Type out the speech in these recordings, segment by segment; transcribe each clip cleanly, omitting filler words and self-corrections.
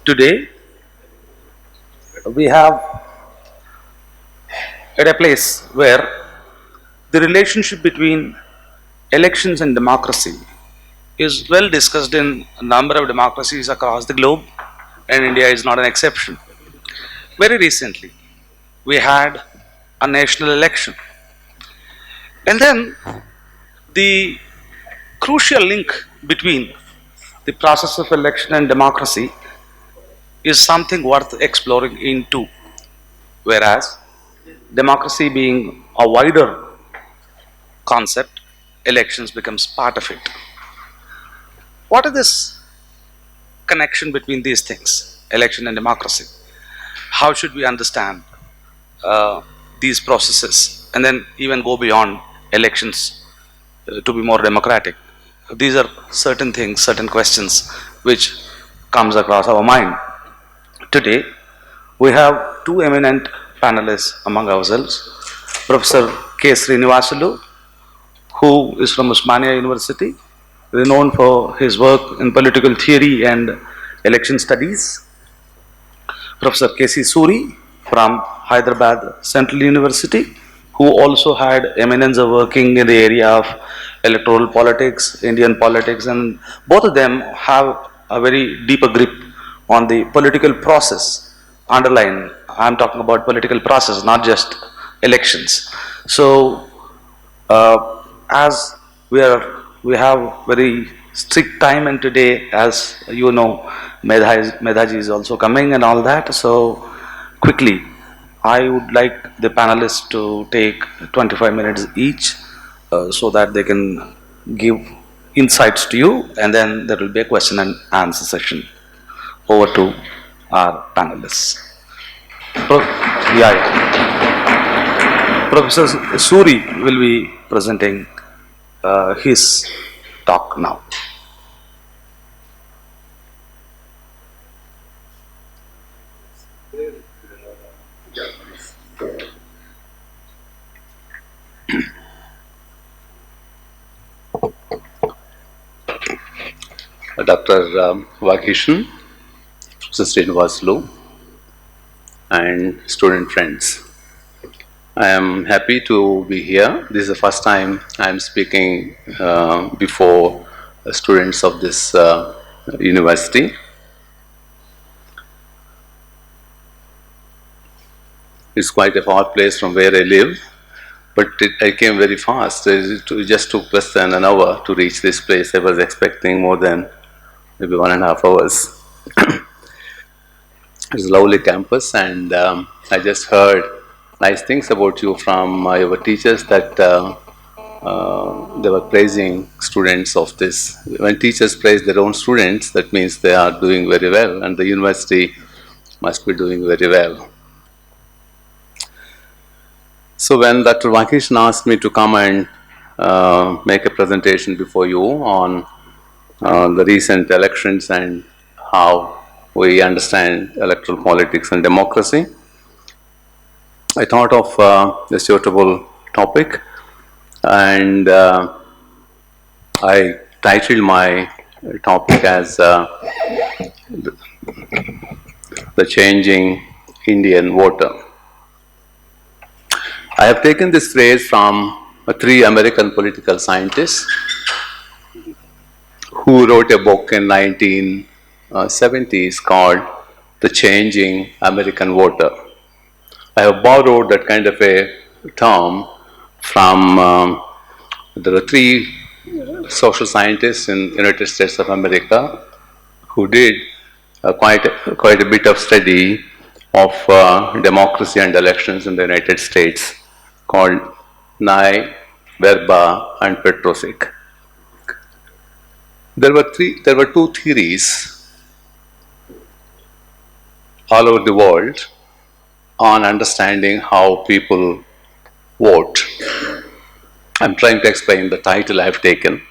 Today, we have at a place where the relationship between elections and democracy is well discussed in a number of democracies across the globe, and India is not an exception. Very recently, we had a national election, and then the crucial link between the process of election and democracy is something worth exploring into, whereas democracy being a wider concept, elections becomes part of it. What is this connection between these things, election and democracy? How should we understand these processes and then even go beyond elections to be more democratic? These are certain things, certain questions which comes across our mind. Today, we have two eminent panelists among ourselves. Professor K. Srinivasulu, who is from Osmania University, renowned for his work in political theory and election studies. Professor K.C. Suri from Hyderabad Central University, who also had eminence of working in the area of electoral politics, Indian politics, and both of them have a very deeper grip on the political process. Underline, I'm talking about political process, not just elections. So, as we have very strict time, and today, as you know, Medhaji is also coming and all that. So, quickly, I would like the panelists to take 25 minutes each, so that they can give insights to you, and then there will be a question and answer session. Over to our panelists. Professor Suri will be presenting his talk now. Dr. Vakishan, Professor Srinivasulu, and student friends. I am happy to be here. This is the first time I am speaking before students of this university. It's quite a far place from where I live, but I came very fast. It just took less than an hour to reach this place. I was expecting more than maybe 1.5 hours. It's a lovely campus, and I just heard nice things about you from your teachers, that they were praising students of this. When teachers praise their own students, that means they are doing very well, and the university must be doing very well. So when Dr. Vakishan asked me to come and make a presentation before you on the recent elections and how we understand electoral politics and democracy, I thought of a suitable topic, and I titled my topic as the changing Indian voter. I have taken this phrase from 3 American political scientists who wrote a book in 1970s called The Changing American Voter. I have borrowed that kind of a term from, there are 3 social scientists in the United States of America who did quite a bit of study of democracy and elections in the United States, called Nye, Verba, and Petrosic. There were 2 theories all over the world on understanding how people vote. I'm trying to explain the title I have taken.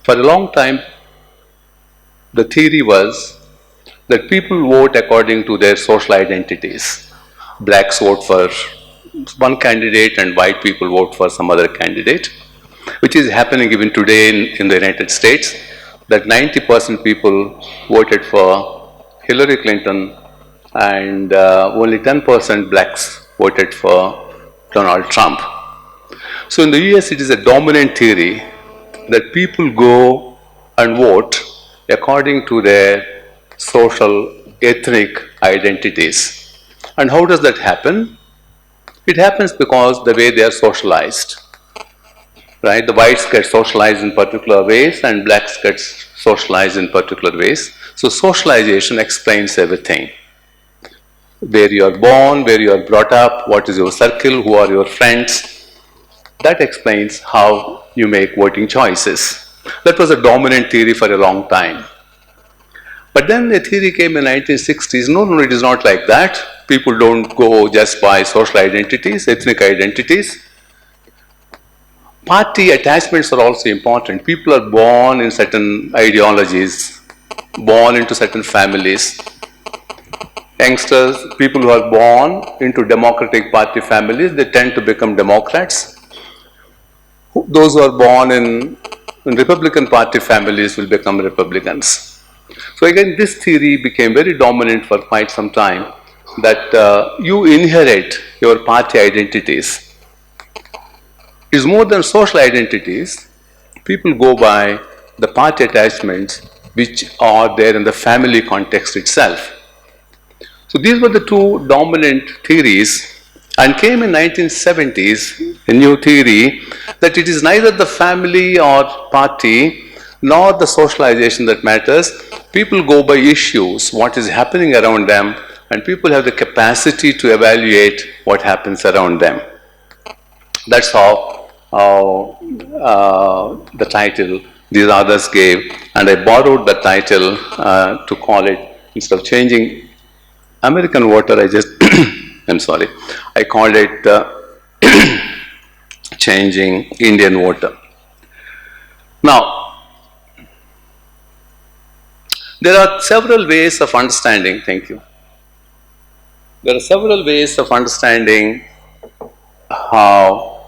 For a long time, the theory was that people vote according to their social identities. Blacks vote for one candidate and white people vote for some other candidate, which is happening even today in the United States. that 90% people voted for Hillary Clinton and only 10% blacks voted for Donald Trump. So in the US, it is a dominant theory that people go and vote according to their social, ethnic identities. And how does that happen? It happens because the way they are socialized. Right? The whites get socialized in particular ways and blacks get socialized in particular ways. So socialization explains everything. Where you are born, where you are brought up, what is your circle, who are your friends. That explains how you make voting choices. That was a dominant theory for a long time. But then the theory came in 1960s. No, it is not like that. People don't go just by social identities, ethnic identities. Party attachments are also important. People are born in certain ideologies, born into certain families. Youngsters, people who are born into Democratic Party families, they tend to become Democrats. Those who are born in Republican Party families will become Republicans. So again, this theory became very dominant for quite some time, that you inherit your party identities. It is more than social identities. People go by the party attachments which are there in the family context itself. So these were the two dominant theories, and came in 1970s a new theory that it is neither the family or party nor the socialization that matters. People go by issues, what is happening around them, and people have the capacity to evaluate what happens around them. That's how the title these others gave, and I borrowed the title to call it, instead of changing American voter, I just, I'm sorry, I called it changing Indian voter. Now, there are several ways of understanding, thank you. There are several ways of understanding how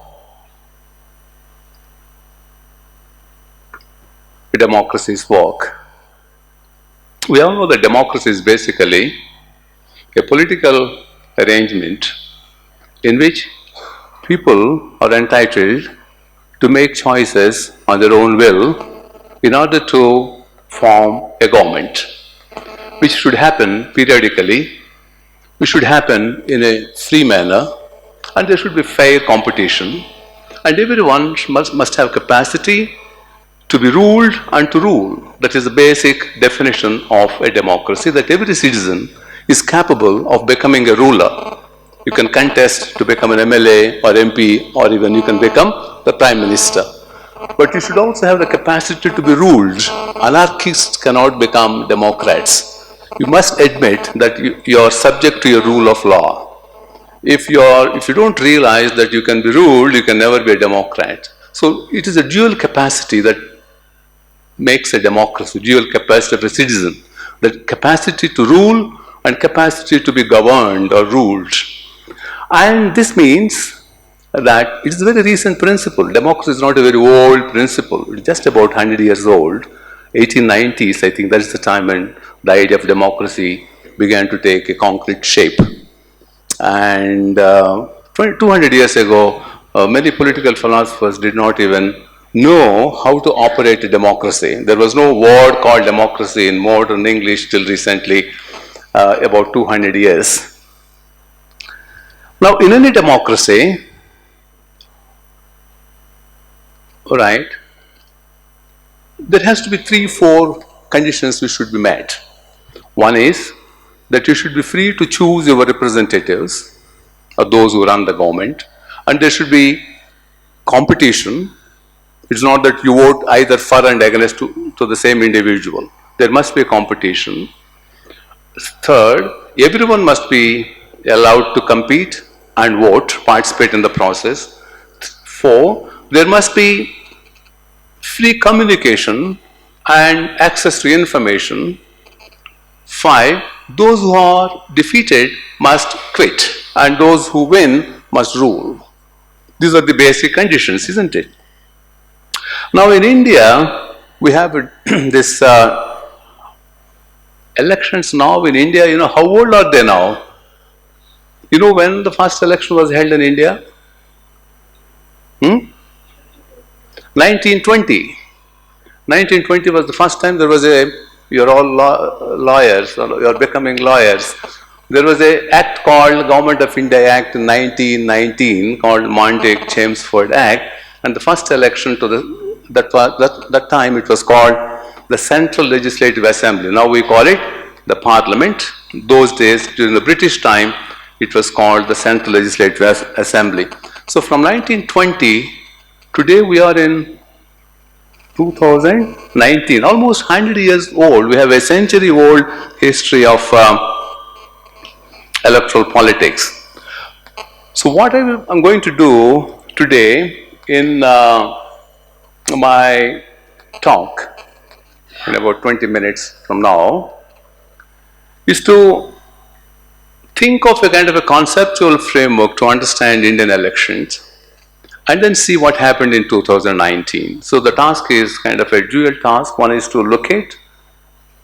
democracies work. We all know that democracy is basically a political arrangement in which people are entitled to make choices on their own will in order to form a government, which should happen periodically, which should happen in a free manner, and there should be fair competition, and everyone must have capacity to be ruled and to rule. That is the basic definition of a democracy, that every citizen is capable of becoming a ruler. You can contest to become an MLA or MP, or even you can become the Prime Minister. But you should also have the capacity to be ruled. Anarchists cannot become democrats. You must admit that you are subject to a rule of law. If you don't realize that you can be ruled, you can never be a democrat. So it is a dual capacity that makes a democracy, dual capacity of a citizen, the capacity to rule and capacity to be governed or ruled. And this means that it is a very recent principle. Democracy is not a very old principle. It is just about 100 years old. 1890s, I think that is the time when the idea of democracy began to take a concrete shape. And 200 years ago, many political philosophers did not even know how to operate a democracy. There was no word called democracy in modern English till recently, about 200 years. Now, in any democracy, right, there has to be 3-4 conditions which should be met. One is that you should be free to choose your representatives, or those who run the government, and there should be competition. It's not that you vote either for and against to the same individual. There must be a competition. Third, everyone must be allowed to compete and vote, participate in the process. 4, there must be free communication and access to information. 5, those who are defeated must quit, and those who win must rule. These are the basic conditions, isn't it? Now in India, we have this elections now in India. You know, how old are they now? You know when the first election was held in India? 1920. 1920 was the first time there was a, you're all lawyers, or you're becoming lawyers. There was a act called Government of India Act in 1919 called Montague-Chelmsford Act, and the first election to that time it was called the Central Legislative Assembly. Now we call it the Parliament. Those days, during the British time, it was called the Central Legislative Assembly. So from 1920, today we are in 2019, almost 100 years old. We have a century-old history of electoral politics. So what I'm going to do today in my talk, in about 20 minutes from now, is to think of a kind of a conceptual framework to understand Indian elections, and then see what happened in 2019. So the task is kind of a dual task. One is to locate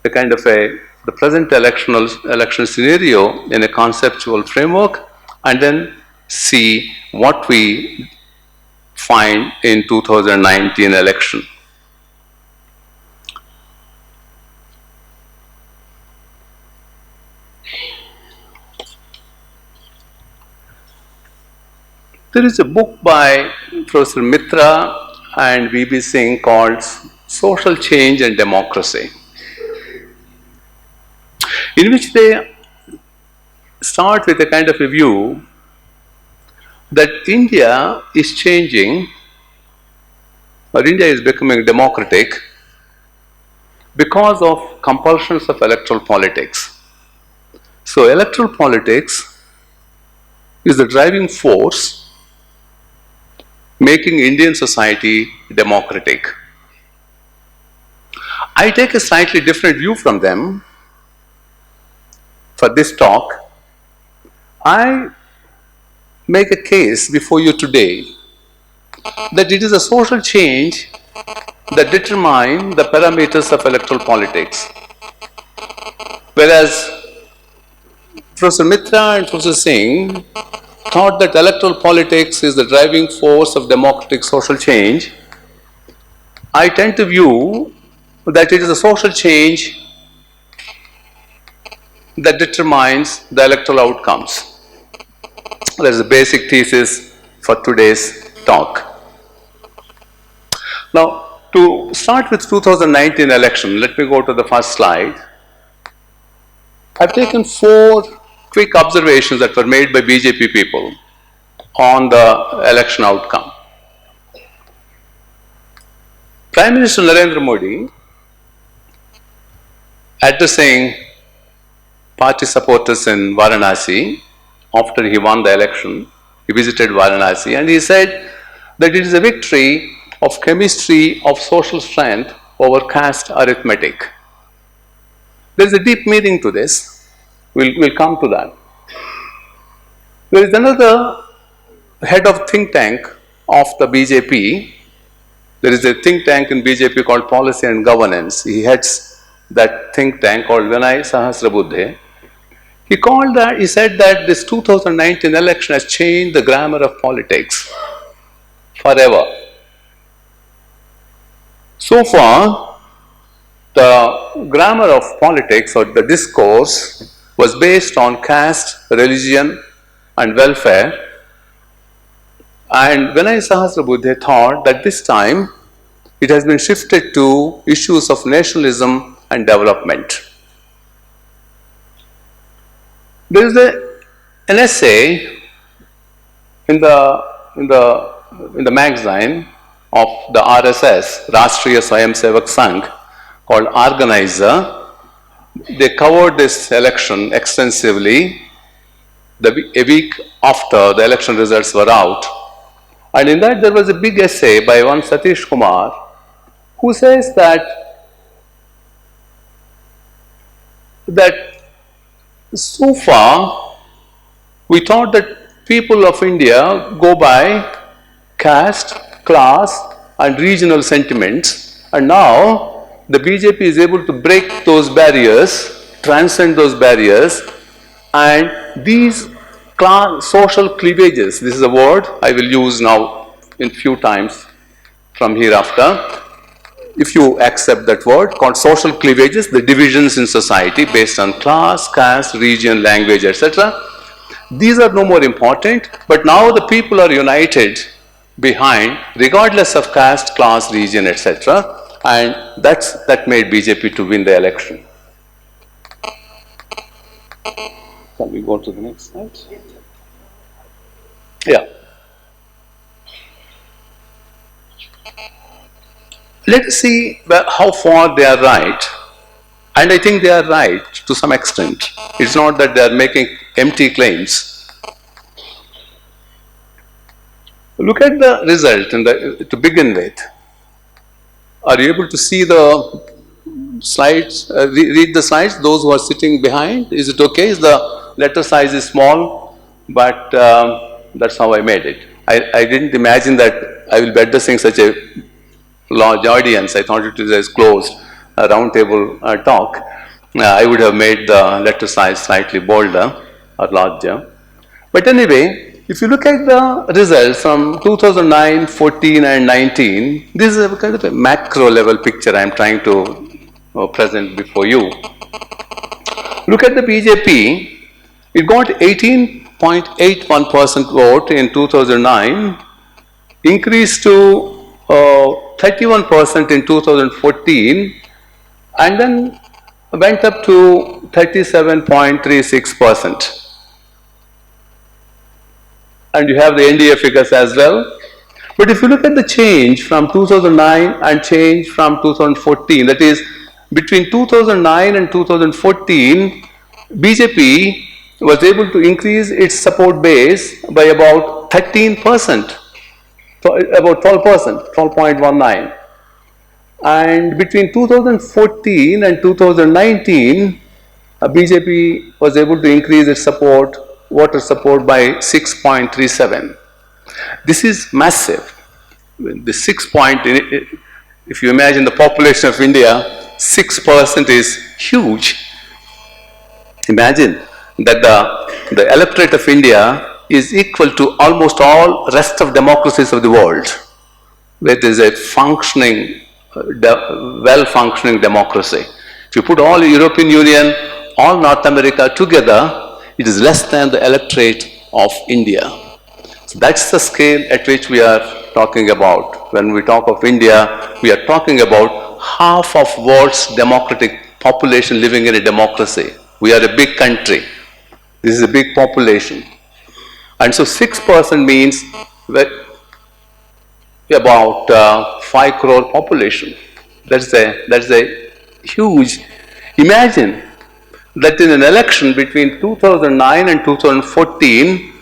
the kind of the present election scenario in a conceptual framework, and then see what we find in 2019 election. There is a book by Professor Mitra and V.B. Singh called Social Change and Democracy, in which they start with a kind of a view that India is changing, or India is becoming democratic because of compulsions of electoral politics. So electoral politics is the driving force making Indian society democratic. I take a slightly different view from them. For this talk, I make a case before you today that it is a social change that determine the parameters of electoral politics. Whereas Professor Mitra and Professor Singh thought that electoral politics is the driving force of democratic social change, I tend to view that it is a social change that determines the electoral outcomes. That is the basic thesis for today's talk. Now, to start with 2019 election, let me go to the first slide. I've taken 4 quick observations that were made by BJP people on the election outcome. Prime Minister Narendra Modi, addressing party supporters in Varanasi after he won the election, he visited Varanasi and he said that it is a victory of chemistry of social strength over caste arithmetic. There is a deep meaning to this. We'll come to that. There is another head of think tank of the BJP. There is a think tank in BJP called Policy and Governance. He heads that think tank called Vinay Sahasrabudhe. He said that this 2019 election has changed the grammar of politics forever. So far, the grammar of politics or the discourse was based on caste, religion and welfare, and Vinay Sahasrabudhe thought that this time it has been shifted to issues of nationalism and development. There is an essay in the magazine of the RSS, Rashtriya Swayamsevak Sangh, called Organizer. They covered this election extensively a week after the election results were out. And in that there was a big essay by one Satish Kumar, who says that so far we thought that people of India go by caste, class and regional sentiments, And now the BJP is able to break those barriers, transcend those barriers, and these social cleavages, this is a word I will use now in few times from hereafter, if you accept that word, called social cleavages, the divisions in society based on class, caste, region, language, etc. These are no more important, but now the people are united behind, regardless of caste, class, region, etc. And that made BJP to win the election. Can we go to the next slide? Yeah. Let us see how far they are right. And I think they are right to some extent. It's not that they are making empty claims. Look at the result to begin with. Are you able to see the slides? Read the slides, those who are sitting behind. Is it okay? The letter size is small, but that's how I made it. I didn't imagine that I will be addressing such a large audience. I thought it was a closed round table talk. I would have made the letter size slightly bolder or larger. But anyway, if you look at the results from 2009, 14 and 19, this is a kind of a macro level picture I am trying to present before you. Look at the BJP. It got 18.81% vote in 2009, increased to 31% in 2014, and then went up to 37.36%. And you have the NDA figures as well. But if you look at the change from 2009 and change from 2014, that is between 2009 and 2014, BJP was able to increase its support base by about 13%, about 12%, 12.19. And between 2014 and 2019, BJP was able to increase its support, voter support by 6.37. This is massive. The 6 point, if you imagine the population of India, 6% is huge. Imagine that the electorate of India is equal to almost all rest of democracies of the world, where there is a functioning, well-functioning democracy. If you put all European Union, all North America together, it is less than the electorate of India. So that's the scale at which we are talking about. When we talk of India, we are talking about half of world's democratic population living in a democracy. We are a big country. This is a big population. And so 6% means about 5 crore population. That's a huge. Imagine that in an election between 2009 and 2014,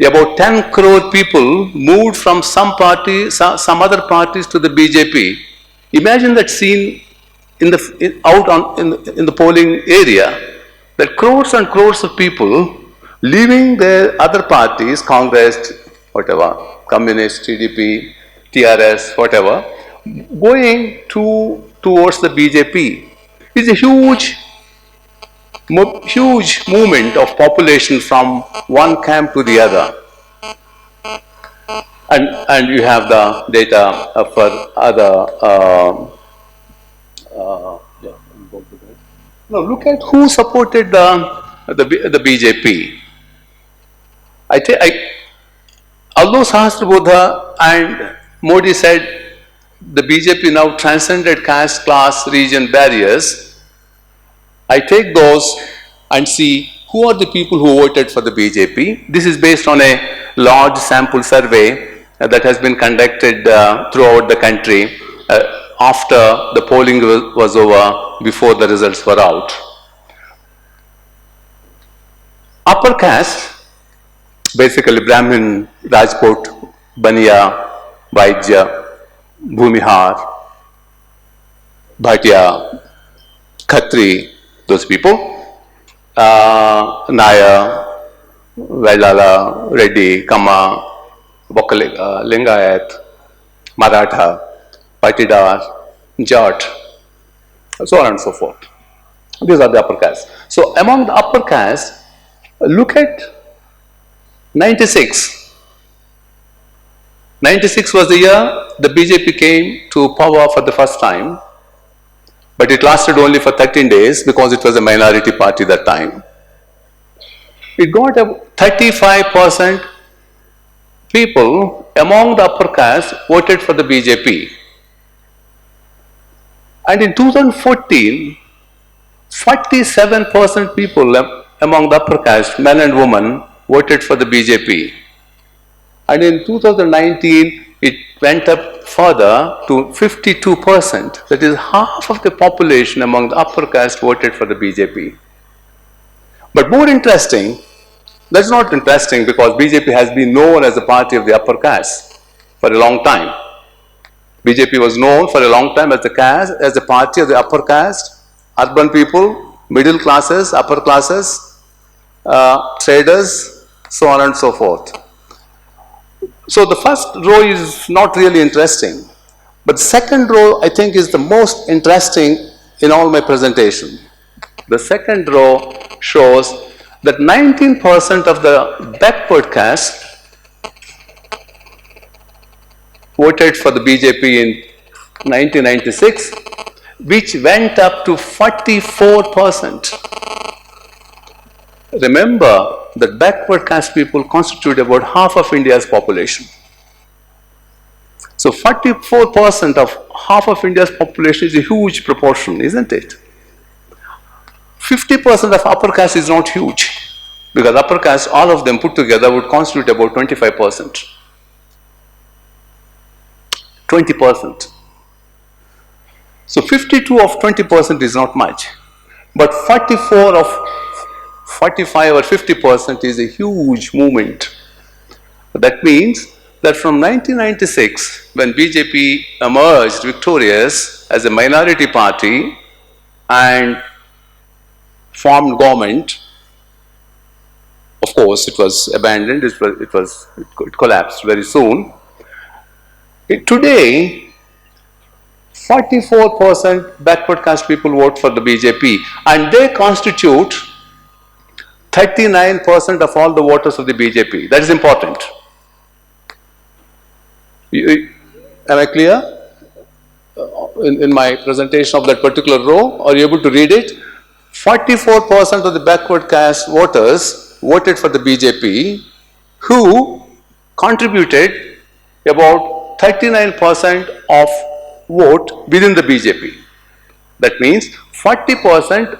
about 10 crore people moved from some other parties to the BJP. Imagine that scene in the polling area, that crores and crores of people leaving their other parties, Congress, whatever, Communist, TDP, TRS, whatever, going towards the BJP. It's a huge movement of population from one camp to the other. And you have the data for other. Now look at who supported the BJP. Although Sahasrabudha and Modi said the BJP now transcended caste, class, region barriers, I take those and see who are the people who voted for the BJP. This is based on a large sample survey that has been conducted throughout the country after the polling was over, before the results were out. Upper caste, basically Brahmin, Rajput, Baniya, Vaidya, Bhumihar, Bhatia, Khatri, those people, Naya, Vaidala, Reddy, Kama, Lingayat, Maratha, Patidar, Jat, so on and so forth. These are the upper caste. So among the upper caste, look at 96. 96 was the year the BJP came to power for the first time, but it lasted only for 13 days because it was a minority party that time. It got a 35% people among the upper caste voted for the BJP. And in 2014, 47% people among the upper caste, men and women, voted for the BJP. And in 2019, it went up further to 52%. That is, half of the population among the upper caste voted for the BJP. But more interesting, that's not interesting because BJP has been known as the party of the upper caste for a long time. BJP was known for a long time as the party of the upper caste, urban people, middle classes, upper classes, traders, so on and so forth. So the first row is not really interesting, but the second row I think is the most interesting in all my presentation. The second row shows that 19% of the backward caste voted for the BJP in 1996, which went up to 44%. Remember that backward caste people constitute about half of India's population. So 44% of half of India's population is a huge proportion, isn't it? 50% of upper caste is not huge, because upper caste, all of them put together, would constitute about 25%. 20%. So 52 of 20% is not much, but 44 of 45 or 50% is a huge movement. That means that from 1996, when BJP emerged victorious as a minority party and formed government, of course it was abandoned, it collapsed very soon. Today, 44% backward caste people vote for the BJP, and they constitute 39% of all the voters of the BJP. That is important. Am I clear? In my presentation of that particular row, are you able to read it? 44% of the backward caste voters voted for the BJP, who contributed about 39% of vote within the BJP. That means 40%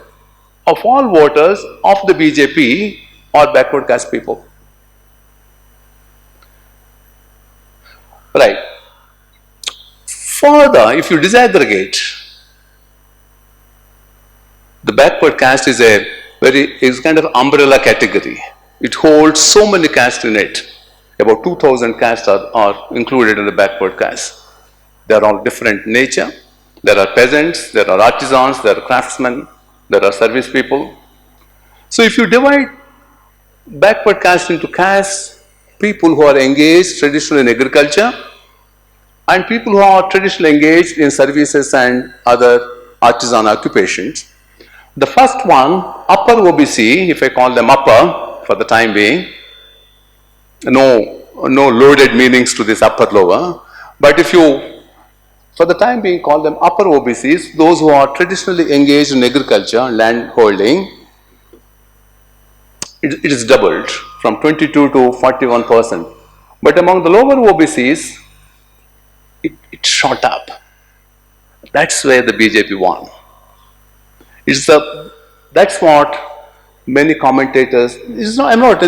of all voters of the BJP are backward caste people. Right. Further, if you disaggregate, the backward caste is kind of umbrella category. It holds so many castes in it. About 2,000 castes are included in the backward caste. They are all different nature. There are peasants, there are artisans, there are craftsmen, there are service people. So if you divide backward caste into castes, people who are engaged traditionally in agriculture and people who are traditionally engaged in services and other artisan occupations. The first one, upper OBC, if I call them upper for the time being, no loaded meanings to this upper lower, but if you, for the time being, call them upper OBCs, those who are traditionally engaged in agriculture, land holding, it is doubled from 22 to 41%. But among the lower OBCs, it shot up. That's where the BJP won. That's what many commentators, I'm not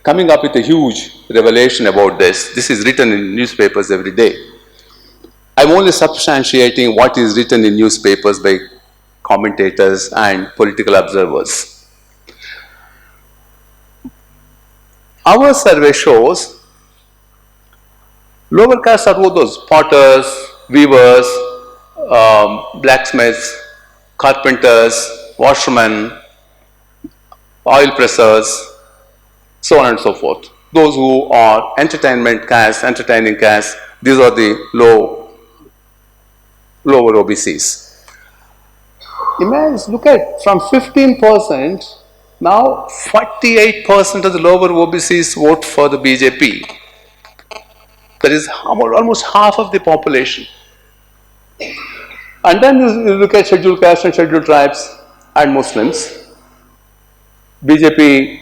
coming up with a huge revelation about this. This is written in newspapers every day. I'm only substantiating what is written in newspapers by commentators and political observers. Our survey shows lower castes are both those potters, weavers, blacksmiths, carpenters, washermen, oil pressers, so on and so forth. Those who are entertaining castes, these are the low lower OBCs. Imagine, look at from 15%, now 48% of the lower OBCs vote for the BJP. That is almost half of the population. And then you look at scheduled castes and scheduled tribes and Muslims. BJP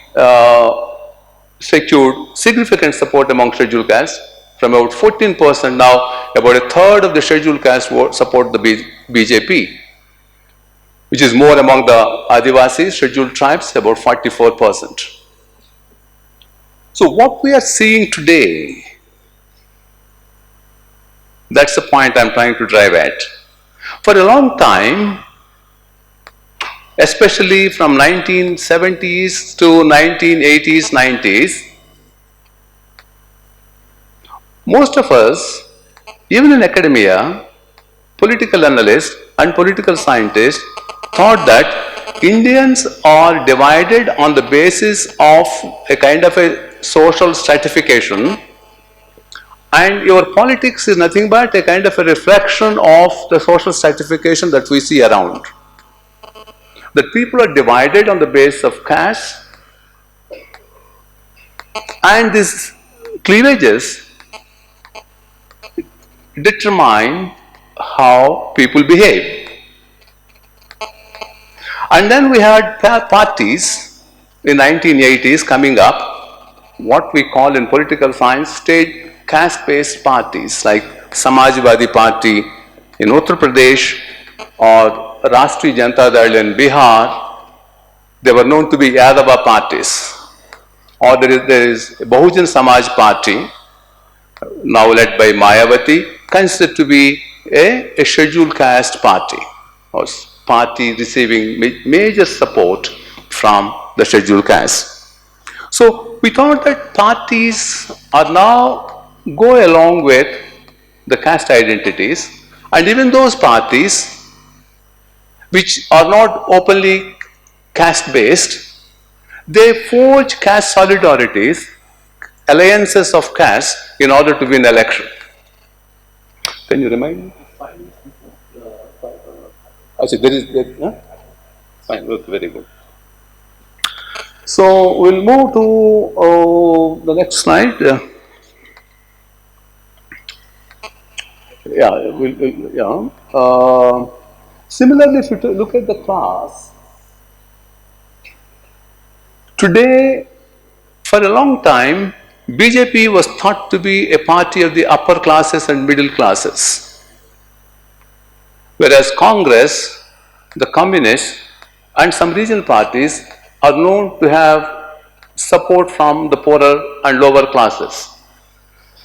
secured significant support among scheduled castes. From about 14%, now about a third of the scheduled castes support the BJP, which is more among the Adivasis, scheduled tribes, about 44%. So what we are seeing today, that's the point I'm trying to drive at. For a long time, especially from 1970s to 1980s, 90s, most of us, even in academia, political analysts and political scientists thought that Indians are divided on the basis of a kind of a social stratification, and your politics is nothing but a kind of a reflection of the social stratification that we see around. That people are divided on the basis of caste, and these cleavages determine how people behave. And then we had parties in 1980s coming up, what we call in political science state caste-based parties like Samajwadi Party in Uttar Pradesh or Rashtriya Janata Dal in Bihar. They were known to be Yadava parties. Or there is Bahujan Samaj Party, now led by Mayawati, considered to be a scheduled caste party, or party receiving major support from the scheduled caste. So we thought that parties are now go along with the caste identities, and even those parties which are not openly caste based, they forge caste solidarities, alliances of caste in order to win election. Can you remind me? There is, huh? Fine, very good. So we'll move to the next slide. Similarly, if you look at the class, today, for a long time, BJP was thought to be a party of the upper classes and middle classes, whereas Congress, the communists, and some regional parties are known to have support from the poorer and lower classes.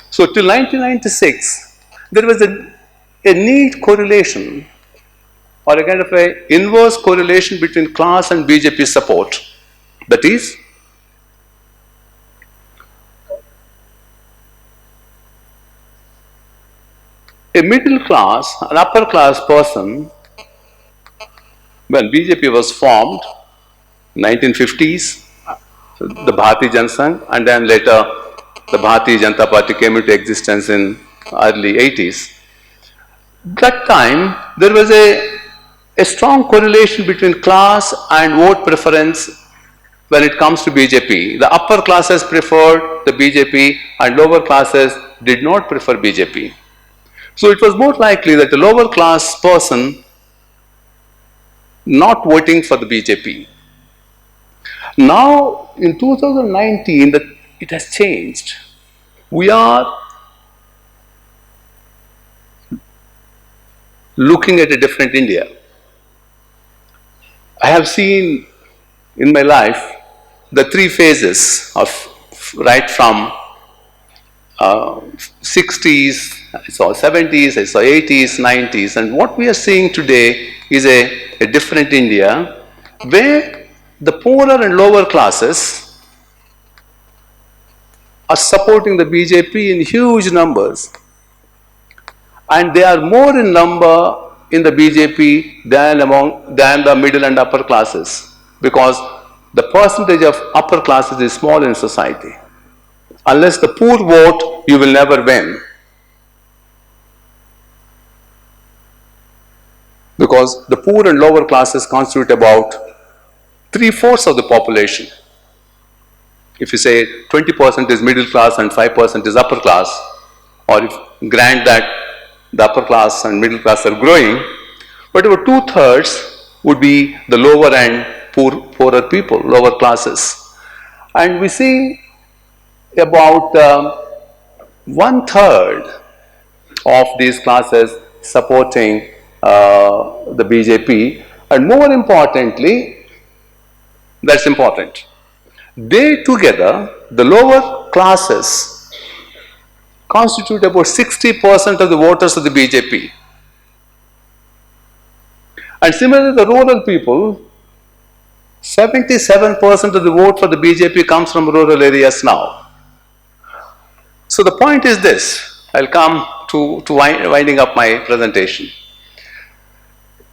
So till 1996, there was a neat correlation or a kind of a inverse correlation between class and BJP support. That is, a middle class, an upper class person, when BJP was formed, 1950s, the Bharatiya Janata Sangh, and then later the Bharatiya Janata Party came into existence in early 80s. That time, there was a strong correlation between class and vote preference when it comes to BJP. The upper classes preferred the BJP and lower classes did not prefer BJP. So it was more likely that a lower class person not voting for the BJP. Now in 2019 it has changed. We are looking at a different India. I have seen in my life the three phases of right from 60s, I saw 70s, I saw 80s, 90s, and what we are seeing today is a different India where the poorer and lower classes are supporting the BJP in huge numbers, and they are more in number in the BJP than the middle and upper classes, because the percentage of upper classes is small in society. Unless the poor vote, you will never win. because the poor and lower classes constitute about 3/4 of the population. If you say 20% is middle class and 5% is upper class, or if grant that the upper class and middle class are growing, but about 2/3 would be the lower and poorer people, lower classes. And we see about 1/3 of these classes supporting the BJP, and more importantly, that's important, they together, the lower classes, constitute about 60% of the voters of the BJP. And similarly, the rural people, 77% of the vote for the BJP comes from rural areas now. So the point is this, I'll come to winding up my presentation.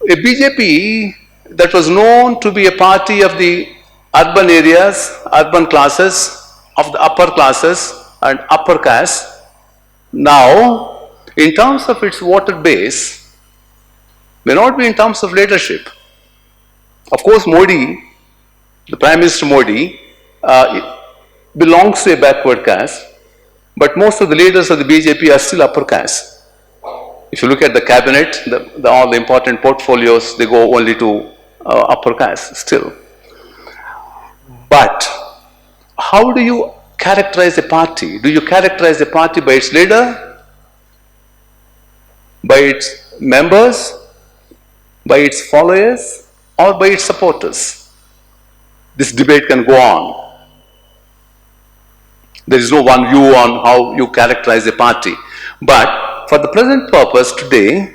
A BJP that was known to be a party of the urban areas, urban classes, of the upper classes and upper caste, now, in terms of its voter base, may not be in terms of leadership. Of course, Modi, the Prime Minister Modi, belongs to a backward caste, but most of the leaders of the BJP are still upper caste. If you look at the cabinet, all the important portfolios, they go only to upper caste still. But how do you characterize a party? Do you characterize a party by its leader, by its members, by its followers, or by its supporters? This debate can go on. There is no one view on how you characterize a party. But for the present purpose today,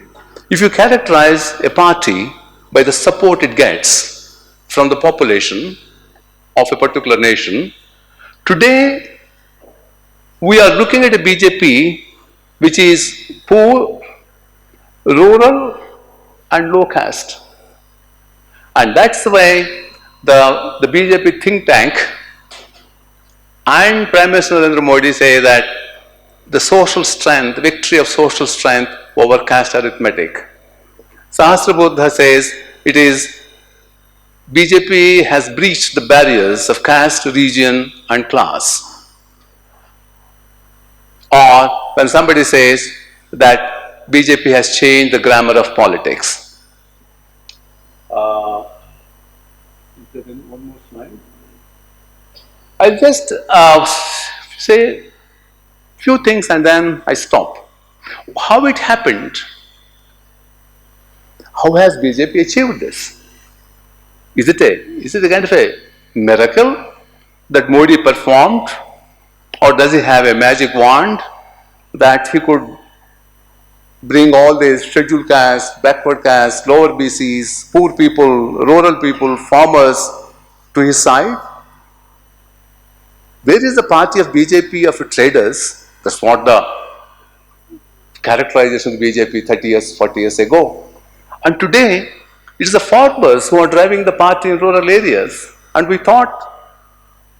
if you characterize a party by the support it gets from the population of a particular nation, today we are looking at a BJP which is poor, rural and low caste. And that's why the BJP think tank and Prime Minister Narendra Modi say that the social strength, victory of social strength over caste arithmetic. Sahasrabudha says it is BJP has breached the barriers of caste, region and class. Or when somebody says that BJP has changed the grammar of politics. Is there one more slide? I'll just say few things and then I stop. How it happened? How has BJP achieved this? Is it a kind of a miracle that Modi performed, or does he have a magic wand that he could bring all these scheduled castes, backward castes, lower BCs, poor people, rural people, farmers to his side? Where is the party of BJP of traders? That's what the characterization of BJP 30 years, 40 years ago. And today, it is the farmers who are driving the party in rural areas. And we thought,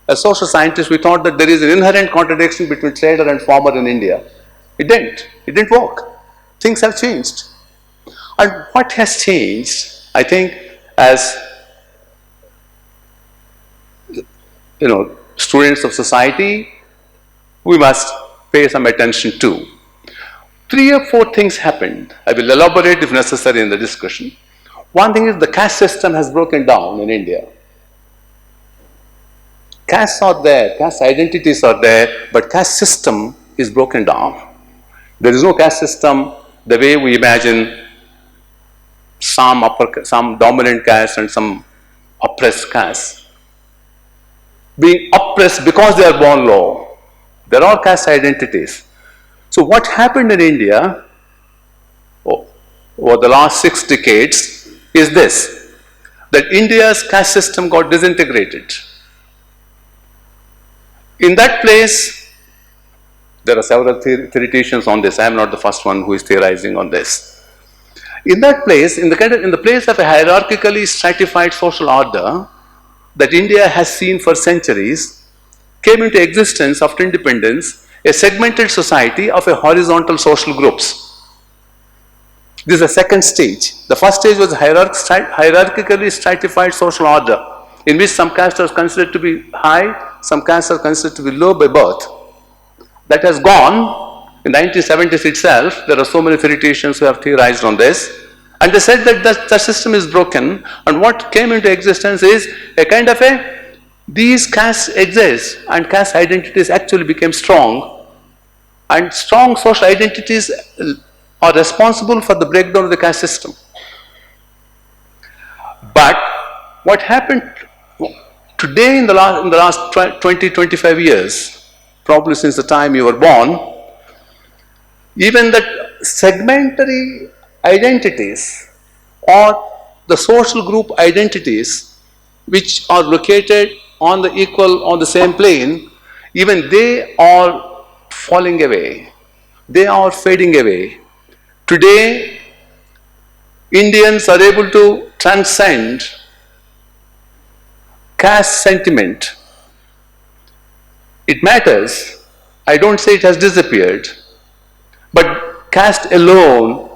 as social scientists, we thought that there is an inherent contradiction between trader and farmer in India. It didn't work. Things have changed. And what has changed, I think, as students of society, we must pay some attention to. 3 or 4 things happened. I will elaborate if necessary in the discussion. One thing is the caste system has broken down in India. Castes are there, caste identities are there, but caste system is broken down. There is no caste system the way we imagine some dominant caste and some oppressed caste. Being oppressed because they are born low. There are caste identities. So what happened in India over the last 6 decades is this, that India's caste system got disintegrated. In that place, there are several theoreticians on this. I am not the first one who is theorizing on this. In that place, in the place of a hierarchically stratified social order that India has seen for centuries, came into existence after independence a segmented society of a horizontal social groups. This is the second stage. The first stage was hierarchically stratified social order, in which some castes are considered to be high, some castes are considered to be low by birth. That has gone. In the 1970s itself, there are so many theoreticians who have theorized on this, and they said that the system is broken, and what came into existence is a kind of these castes exist, and caste identities actually became strong, and strong social identities are responsible for the breakdown of the caste system. But what happened today in the last 20, 25 years, probably since the time you were born, even that segmentary identities or the social group identities which are located on the same plane, even they are falling away. They are fading away. Today, Indians are able to transcend caste sentiment. It matters. I don't say it has disappeared. But caste alone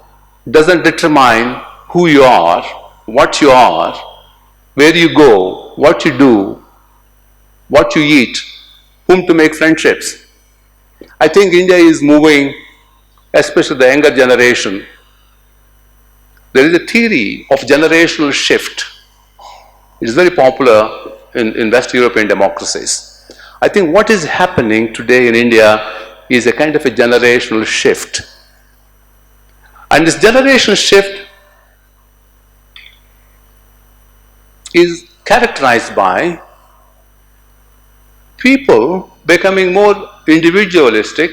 doesn't determine who you are, what you are, where you go, what you do, what you eat, whom to make friendships. I think India is moving, especially the younger generation. There is a theory of generational shift. It is very popular in West European democracies. I think what is happening today in India is a kind of a generational shift. And this generational shift is characterized by people becoming more individualistic,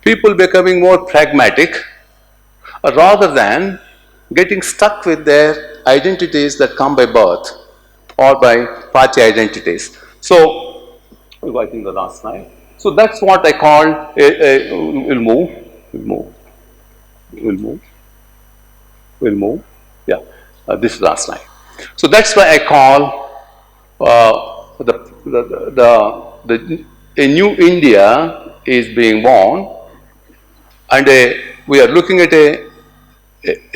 people becoming more pragmatic, rather than getting stuck with their identities that come by birth or by party identities. So, I think the last slide. So that's what I call we'll move. Yeah, this is last slide. So that's why I call a new India is being born, and we are looking at a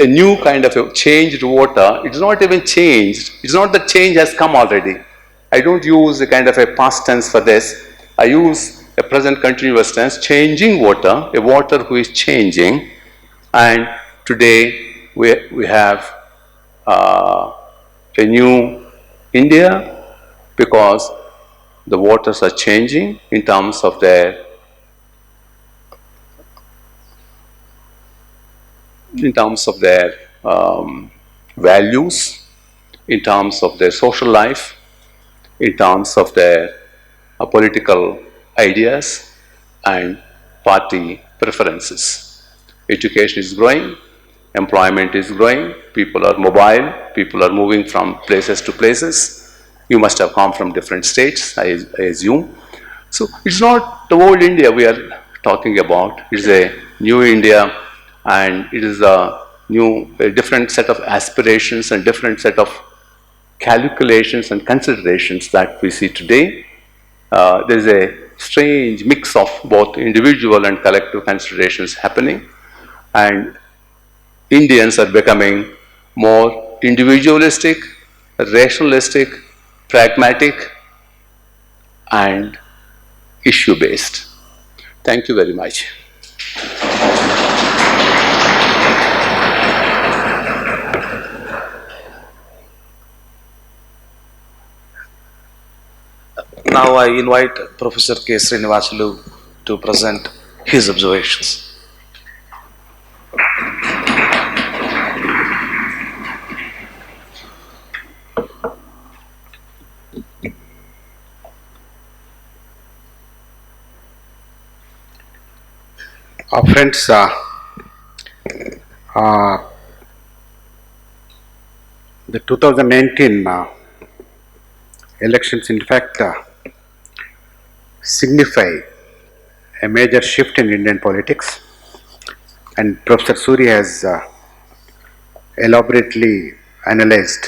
new kind of a changed water. It's not even changed. It's not that change has come already. I don't use a kind of a past tense for this. I use a present continuous tense, changing water, a water who is changing. And today we have a new India because the waters are changing in terms of their values, in terms of their social life, in terms of their political ideas and party preferences. Education is growing, employment is growing, people are mobile, people are moving from places to places. You must have come from different states, I assume. So it's not the old India we are talking about, it's a new India, and it is a different set of aspirations and different set of calculations and considerations that we see today. There is a strange mix of both individual and collective considerations happening, and Indians are becoming more individualistic, rationalistic, pragmatic, and issue-based. Thank you very much. Now I invite Professor K. Srinivasulu to present his observations. Friends, the 2019 elections, in fact, signify a major shift in Indian politics, and Professor Suri has elaborately analyzed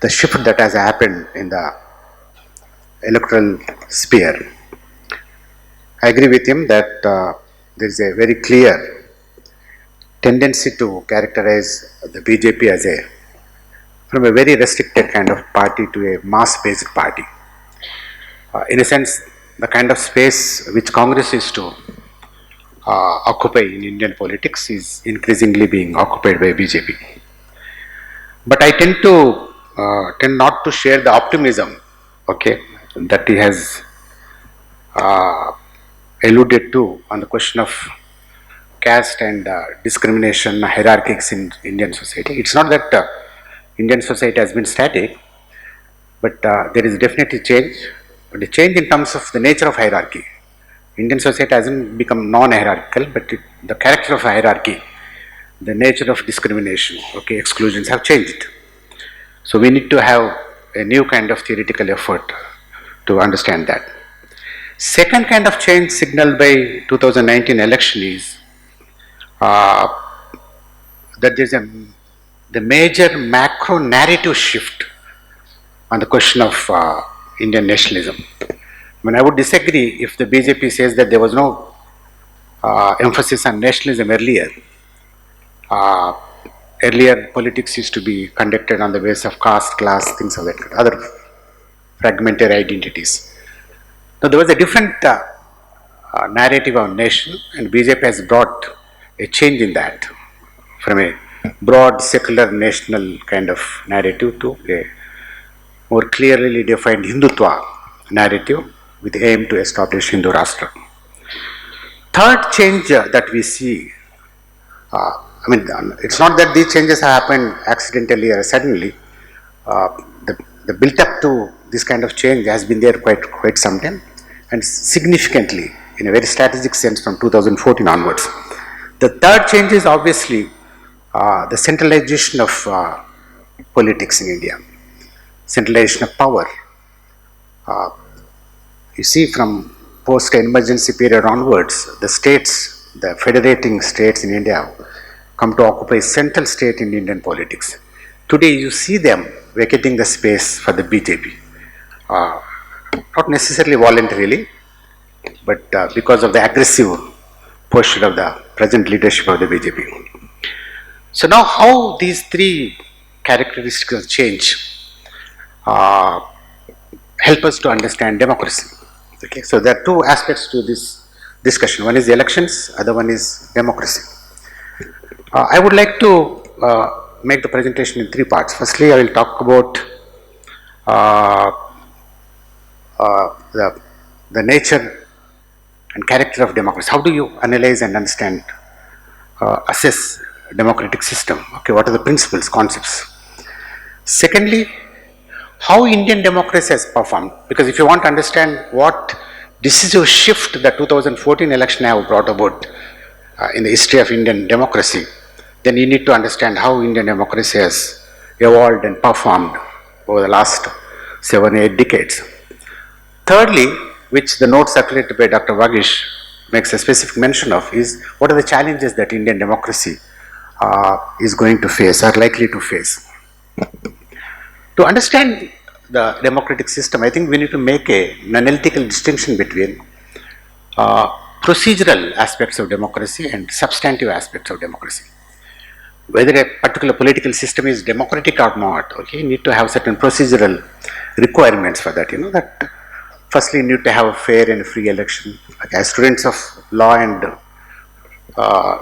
the shift that has happened in the electoral sphere. I agree with him that there is a very clear tendency to characterize the BJP as from a very restricted kind of party to a mass-based party. In a sense, the kind of space which Congress is to occupy in Indian politics is increasingly being occupied by BJP. But I tend not to share the optimism, okay, that he has alluded to on the question of caste and discrimination hierarchies in Indian society. It's not that Indian society has been static, but there is definitely change, but a change in terms of the nature of hierarchy. Indian society hasn't become non-hierarchical, but the character of hierarchy, the nature of discrimination, okay, exclusions have changed. So we need to have a new kind of theoretical effort to understand that. Second kind of change signaled by 2019 election is that there's the major macro narrative shift on the question of Indian nationalism. I mean, I would disagree if the BJP says that there was no emphasis on nationalism earlier. Earlier, politics used to be conducted on the basis of caste, class, things of that kind, other fragmentary identities. Now, there was a different narrative of nation, and BJP has brought a change in that from a broad secular national kind of narrative to a more clearly defined Hindutva narrative with the aim to establish Hindu Rashtra. Third change that we see, it's not that these changes have happened accidentally or suddenly. The build-up to this kind of change has been there quite some time, and significantly, in a very strategic sense, from 2014 onwards. The third change is obviously the centralization of politics in India, centralization of power. You see, from post-emergency period onwards, the states, the federating states in India, come to occupy central state in Indian politics. Today, you see them vacating the space for the BJP, not necessarily voluntarily, but because of the aggressive posture of the present leadership of the BJP. So now, how these three characteristics change help us to understand democracy. Okay, so there are two aspects to this discussion. One is the elections, other one is democracy. I would like to make the presentation in three parts. Firstly, I will talk about the nature and character of democracy. How do you analyze and understand, assess democratic system? Okay, what are the principles, concepts? Secondly, how Indian democracy has performed. Because if you want to understand what decisive shift the 2014 election have brought about in the history of Indian democracy, then you need to understand how Indian democracy has evolved and performed over the last 7-8 decades. Thirdly, which the note circulated by Dr. Vagish makes a specific mention of, is what are the challenges that Indian democracy is going to face or likely to face. To understand the democratic system, I think we need to make an analytical distinction between procedural aspects of democracy and substantive aspects of democracy. Whether a particular political system is democratic or not, okay, you need to have certain procedural requirements for that. You know that firstly you need to have a fair and free election. Like as students of law and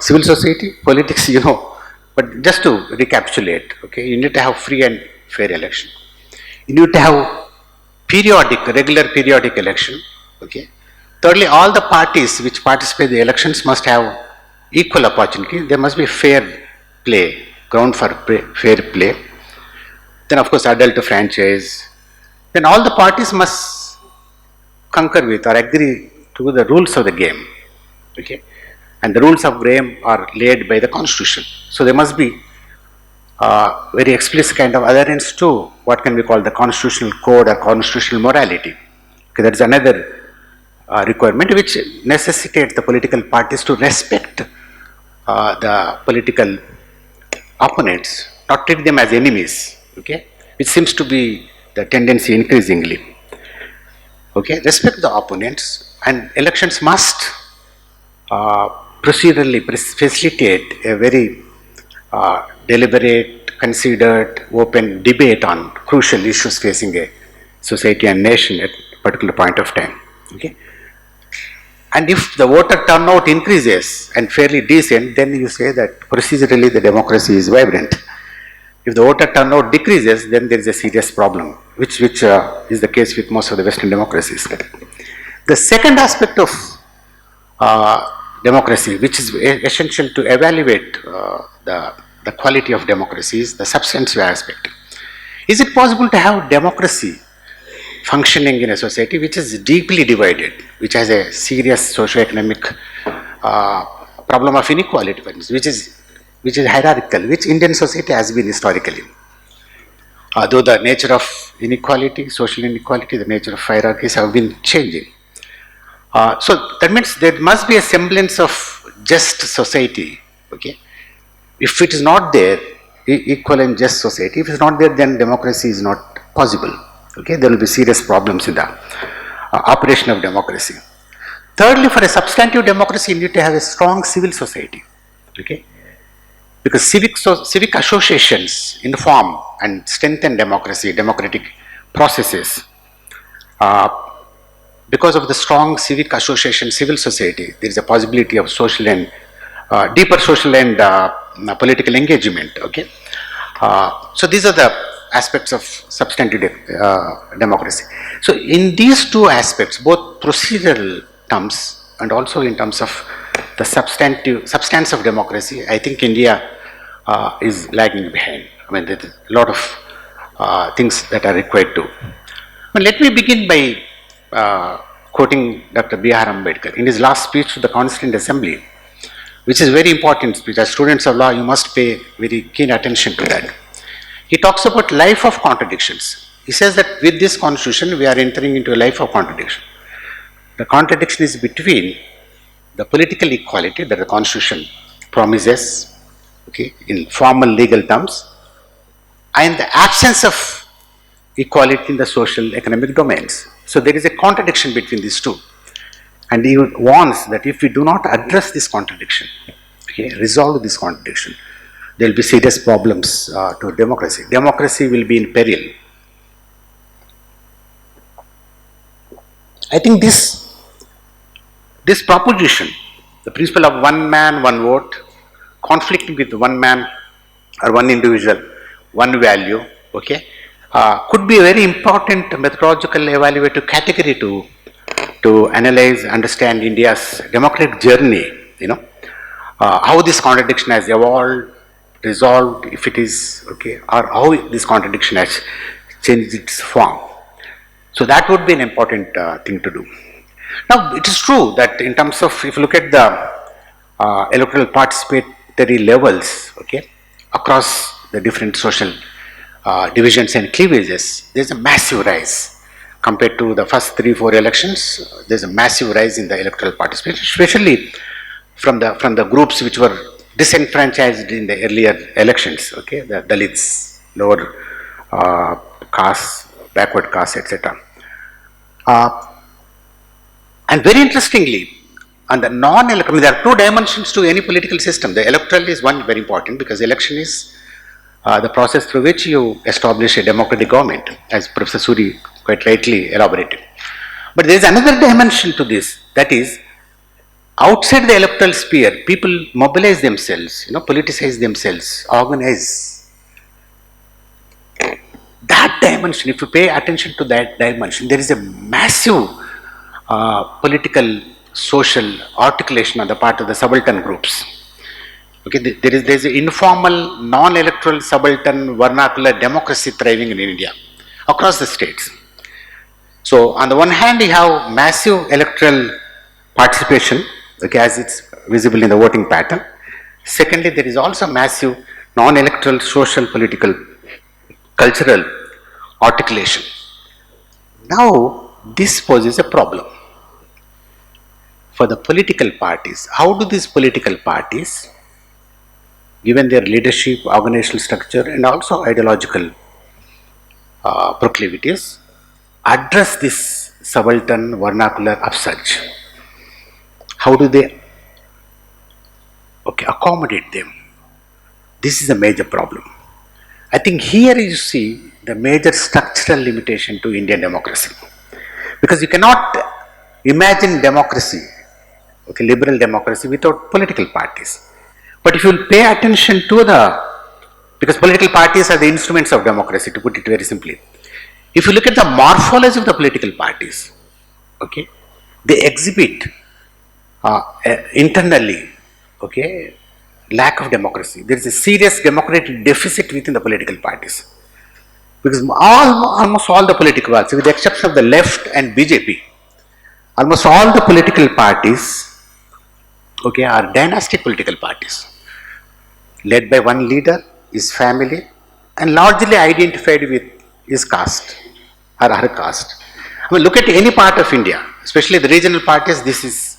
civil society, politics, you know, but just to recapitulate, okay, you need to have free and fair election. You need to have regular periodic election, okay. Thirdly, all the parties which participate in the elections must have equal opportunity. There must be fair play, ground for fair play. Then of course adult franchise. Then all the parties must concur with or agree to the rules of the game, okay. And the rules of game are laid by the constitution. So there must be very explicit kind of adherence to what can be called the constitutional code or constitutional morality. Okay, that is another requirement which necessitates the political parties to respect the political opponents, not treat them as enemies, okay, which seems to be the tendency increasingly. Okay, respect the opponents, and elections must procedurally facilitate a very deliberate, considered, open debate on crucial issues facing a society and nation at a particular point of time. Okay? And if the voter turnout increases and fairly decent, then you say that procedurally the democracy is vibrant. If the voter turnout decreases, then there is a serious problem, which is the case with most of the Western democracies. The second aspect of democracy, which is essential to evaluate the quality of democracy, is the substantive aspect. Is it possible to have democracy functioning in a society which is deeply divided, which has a serious socio-economic problem of inequality, which is hierarchical, which Indian society has been historically? Though the nature of inequality, social inequality, the nature of hierarchies have been changing. So that means there must be a semblance of just society. Okay, if it is not there, equal and just society, if it is not there, then democracy is not possible. Okay, there will be serious problems in the operation of democracy. Thirdly, for a substantive democracy, you need to have a strong civil society. Okay, because civic associations inform and strengthen democracy, democratic processes. Because of the strong civic association, civil society, there is a possibility of social and deeper social and political engagement. Okay, so these are the aspects of substantive democracy. So in these two aspects, both procedural terms and also in terms of the substance of democracy, I think India is lagging behind. I mean, there is a lot of things that are required to. But let me begin by quoting Dr. B.R. Ambedkar in his last speech to the Constituent Assembly, which is very important speech. As students of law, you must pay very keen attention to that. He talks about life of contradictions. He says that with this constitution, we are entering into a life of contradiction. The contradiction is between the political equality that the constitution promises, okay, in formal legal terms, and the absence of equality in the social economic domains. So there is a contradiction between these two. And he warns that if we do not address this contradiction, okay, resolve this contradiction, there will be serious problems to democracy. Democracy will be in peril. I think this proposition, the principle of one man, one vote, conflicting with one man or one individual, one value, okay, could be a very important methodological evaluative category to analyze, understand India's democratic journey, how this contradiction has evolved, resolved, if it is, okay, or how this contradiction has changed its form. So that would be an important thing to do. Now, it is true that in terms of, if you look at the electoral participatory levels, okay, across the different social divisions and cleavages, there is a massive rise. Compared to the first 3-4 elections, there is a massive rise in the electoral participation, especially from the groups which were disenfranchised in the earlier elections, okay, the Dalits, lower castes, backward castes, etc. And very interestingly, on the non-electoral, there are two dimensions to any political system. The electoral is one very important because election is the process through which you establish a democratic government, as Professor Suri quite rightly elaborated. But there is another dimension to this, that is, outside the electoral sphere, people mobilize themselves, politicize themselves, organize. That dimension, if you pay attention to that dimension, there is a massive political, social articulation on the part of the subaltern groups. Okay, there is an informal, non-electoral, subaltern, vernacular democracy thriving in India across the states. So, on the one hand, you have massive electoral participation, okay, as it's visible in the voting pattern. Secondly, there is also massive non-electoral, social, political, cultural articulation. Now, this poses a problem for the political parties. How do these political parties, given their leadership, organizational structure, and also ideological proclivities, address this subaltern vernacular upsurge? How do they okay, accommodate them. This is a major problem. I think here you see the major structural limitation to Indian democracy. Because you cannot imagine democracy, okay, liberal democracy, without political parties. But if you pay attention to because political parties are the instruments of democracy, to put it very simply. If you look at the morphology of the political parties, okay, they exhibit internally, okay, lack of democracy. There is a serious democratic deficit within the political parties. Because almost all the political parties, with the exception of the left and BJP, almost all the political parties, okay, are dynastic political parties, led by one leader, his family, and largely identified with his caste or her caste. I mean, look at any part of India, especially the regional parties. This is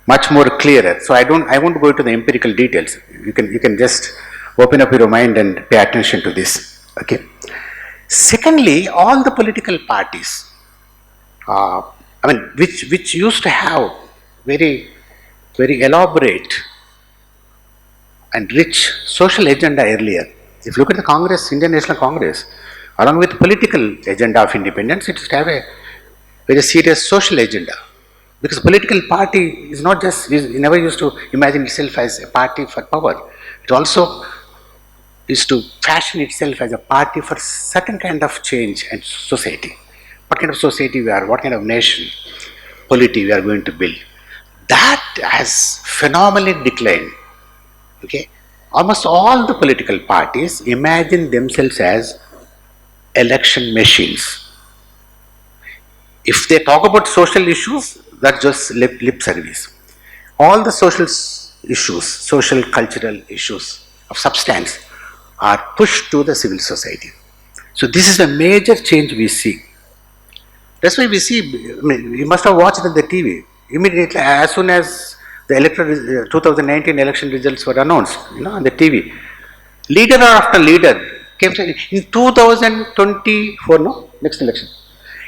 much more clearer. So I won't go into the empirical details. You can just open up your mind and pay attention to this. Okay. Secondly, all the political parties, which used to have very elaborate and rich social agenda earlier. If you look at the Congress, Indian National Congress, along with the political agenda of independence, it used to have a very serious social agenda. Because political party is not just, it never used to imagine itself as a party for power. It also is to fashion itself as a party for certain kind of change and society. What kind of society we are, what kind of nation, polity we are going to build. That has phenomenally declined. Okay? Almost all the political parties imagine themselves as election machines. If they talk about social issues, that's just lip service. All the social issues, social cultural issues of substance are pushed to the civil society. So this is a major change we see. That's why we see, you must have watched on the TV. Immediately, as soon as the 2019 election results were announced, on the TV, leader after leader came saying, in 2024, next election.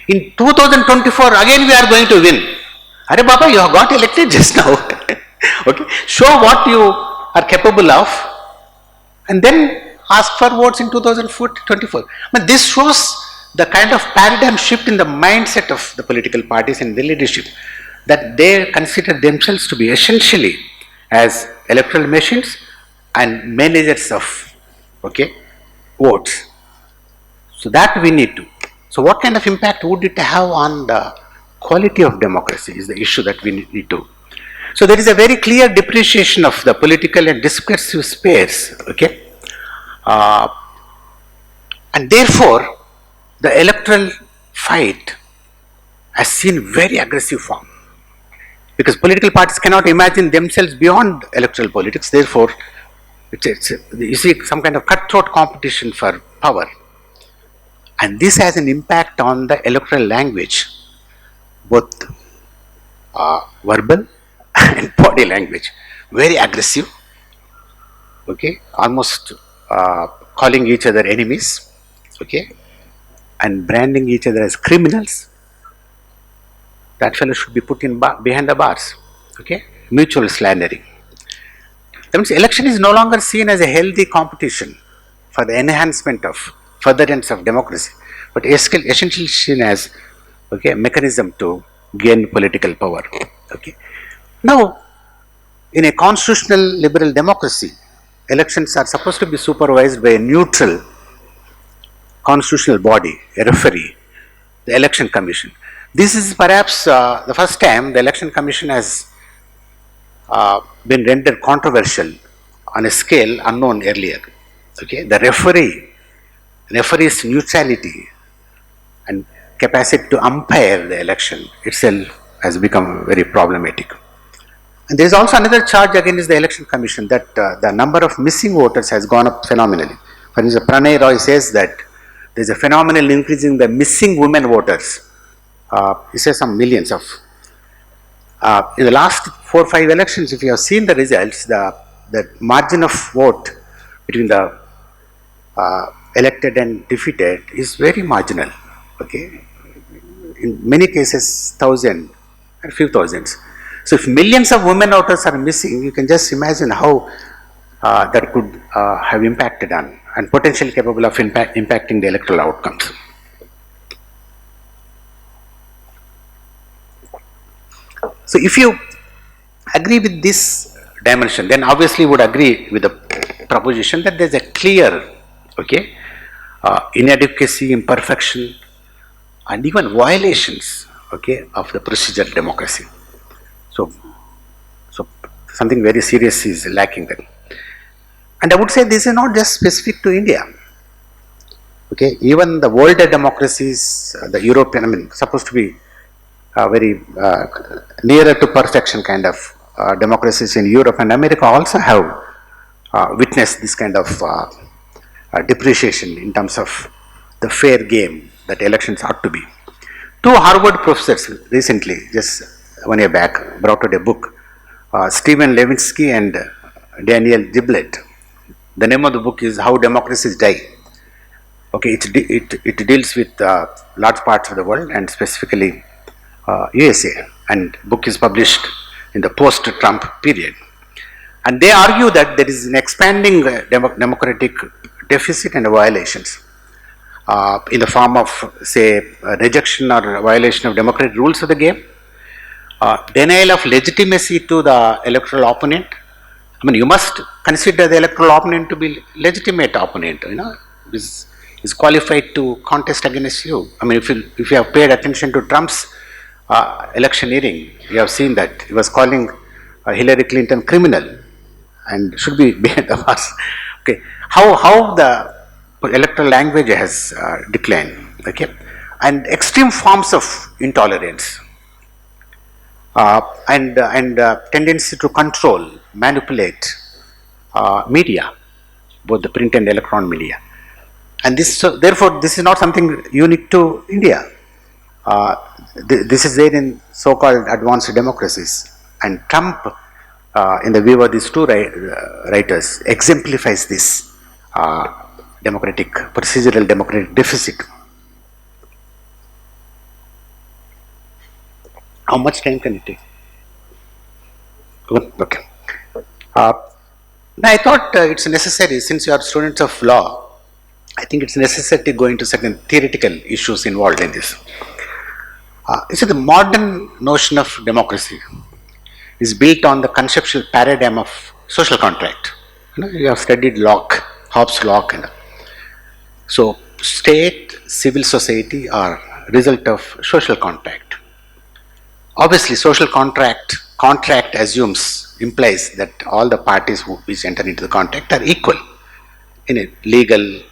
In 2024, again we are going to win. Arey Baba, you have got elected just now. Okay, show what you are capable of, and then ask for votes in 2024. But this shows the kind of paradigm shift in the mindset of the political parties and the leadership, that they consider themselves to be essentially as electoral machines and managers of votes. So that we need to. So what kind of impact would it have on the quality of democracy is the issue that we need to. So there is a very clear depreciation of the political and discursive space, and therefore the electoral fight has seen very aggressive form, because political parties cannot imagine themselves beyond electoral politics. Therefore, you see some kind of cutthroat competition for power, and this has an impact on the electoral language, both verbal and body language. Very aggressive, almost calling each other enemies, and branding each other as criminals. That fellow should be put in behind the bars, mutual slandering. That means election is no longer seen as a healthy competition for the enhancement of furtherance of democracy, but essentially seen as a mechanism to gain political power. Now, in a constitutional liberal democracy, elections are supposed to be supervised by a neutral constitutional body, a referee, the election commission. This is perhaps the first time the election commission has been rendered controversial on a scale unknown earlier. The referee's neutrality and capacity to umpire the election itself has become very problematic. And there is also another charge against the election commission, that the number of missing voters has gone up phenomenally. For instance, Pranay Roy says that there is a phenomenal increase in the missing women voters. He says some millions of. In the last 4 or 5 elections, if you have seen the results, the margin of vote between the elected and defeated is very marginal. In many cases, 1,000 and few thousands. So if millions of women voters are missing, you can just imagine how that could have impacted on and potentially capable of impacting the electoral outcomes. So if you agree with this dimension, then obviously would agree with the proposition that there is a clear, okay, inadequacy, imperfection, and even violations, okay, of the procedural democracy. So something very serious is lacking there. And I would say this is not just specific to India. Okay, even the world democracies, the European, I mean, supposed to be very nearer to perfection kind of democracies in Europe and America also have witnessed this kind of depreciation in terms of the fair game that elections ought to be. Two Harvard professors recently, just 1 year back, brought out a book, Stephen Levinsky and Daniel Giblet. The name of the book is How Democracies Die. Okay, it deals with large parts of the world and specifically USA, and book is published in the post-Trump period. And they argue that there is an expanding democratic deficit and violations in the form of, say, rejection or violation of democratic rules of the game, denial of legitimacy to the electoral opponent. I mean, you must consider the electoral opponent to be legitimate opponent, is qualified to contest against you. I mean, if you have paid attention to Trump's electioneering, you have seen that he was calling Hillary Clinton criminal and should be behind the bars. Okay, how the electoral language has declined. Okay, and extreme forms of intolerance and tendency to control, manipulate media, both the print and electronic media. And this, therefore, this is not something unique to India. This is there in so-called advanced democracies. And Trump, in the view of these two writers, exemplifies this procedural democratic deficit. How much time can it take? Okay. Now I thought it's necessary, since you are students of law, I think it's necessary to go into certain theoretical issues involved in this. The modern notion of democracy is built on the conceptual paradigm of social contract. You have studied Locke, Hobbes' Locke. So state, civil society are result of social contract. Obviously, social contract implies that all the parties which enter into the contract are equal in a legal,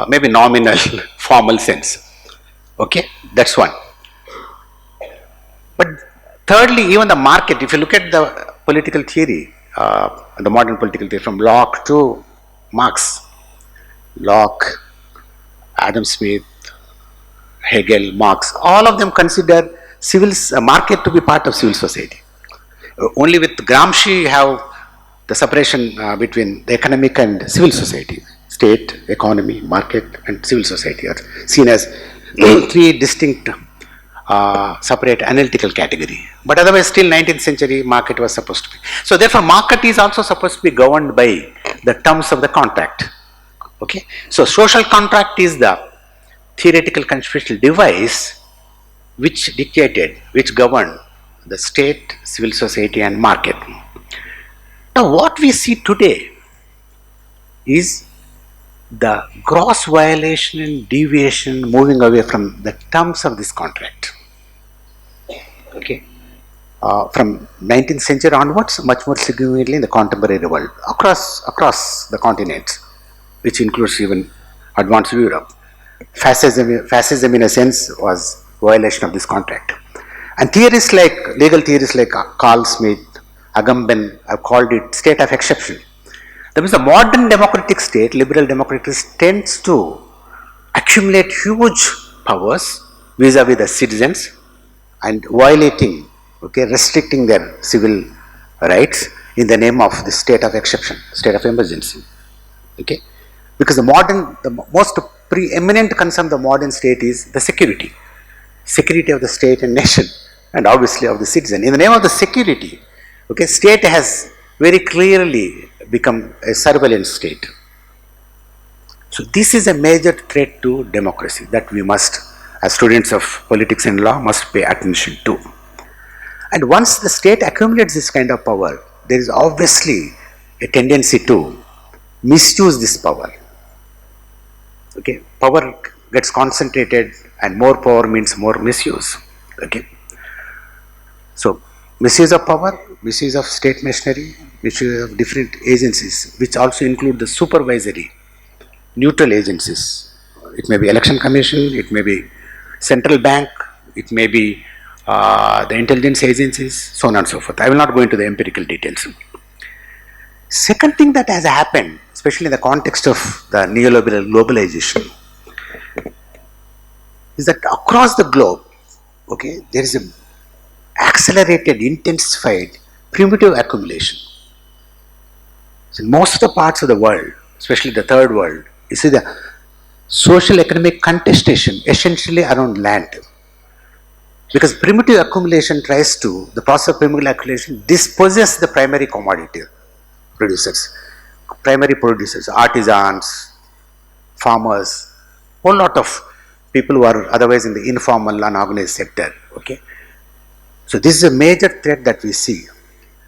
maybe nominal, formal sense. Okay, that's one. But thirdly, even the market, if you look at the political theory, the modern political theory from Locke to Marx, Locke, Adam Smith, Hegel, Marx, all of them consider market to be part of civil society. Only with Gramsci you have the separation between the economic and civil society. State, economy, market and civil society are seen as three distinct separate analytical category. But otherwise still 19th century market was supposed to be. So therefore market is also supposed to be governed by the terms of the contract. Okay. So social contract is the theoretical conceptual device which governed the state, civil society and market. Now what we see today is the gross violation and deviation moving away from the terms of this contract. Okay. From 19th century onwards, much more significantly in the contemporary world, across the continents, which includes even advanced Europe. Fascism in a sense was violation of this contract. And legal theorists like Carl Smith, Agamben have called it state of exception. That means the modern democratic state, liberal democratic state, tends to accumulate huge powers vis-a-vis the citizens and restricting their civil rights in the name of the state of exception, state of emergency. Okay? Because the most preeminent concern of the modern state is the security of the state and nation. and obviously of the citizen. In the name of the security, okay, state has very clearly become a surveillance state. So this is a major threat to democracy that we must, as students of politics and law, must pay attention to. And once the state accumulates this kind of power, there is obviously a tendency to misuse this power. Okay, power gets concentrated, and more power means more misuse. Okay, so misuse of power, misuse of state machinery, misuse of different agencies, which also include the supervisory, neutral agencies. It may be election commission, it may be central bank, it may be the intelligence agencies, so on and so forth. I will not go into the empirical details. Second thing that has happened, especially in the context of the neoliberal globalization, is that across the globe, okay, there is a accelerated, intensified primitive accumulation. So in most of the parts of the world, especially the third world, you see the social economic contestation essentially around land. Because primitive accumulation tries to, the process of primitive accumulation dispossess the primary commodity producers, artisans, farmers, whole lot of people who are otherwise in the informal, unorganized sector. Okay, so this is a major threat that we see.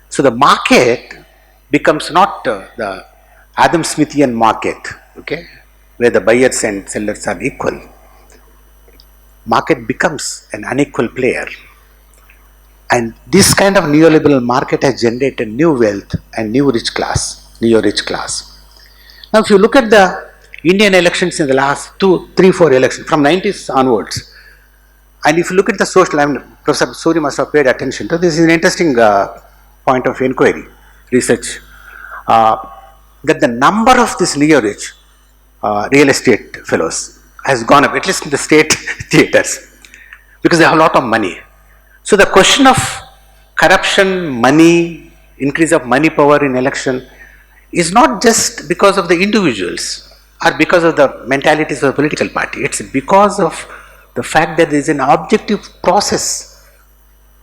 So the market becomes not the Adam Smithian market, okay, where the buyers and sellers are equal. Market becomes an unequal player. And this kind of neoliberal market has generated new wealth and new rich class, neo-rich class. Now, if you look at the Indian elections in the last 2, 3, 4 elections, from 90s onwards, and if you look at the social, I mean, Professor Suri must have paid attention to this, is an interesting point of inquiry, research, that the number of these neo-rich real estate fellows has gone up, at least in the state theatres, because they have a lot of money. So the question of corruption, money, increase of money power in election is not just because of the individuals or because of the mentalities of the political party. It's because of the fact that there is an objective process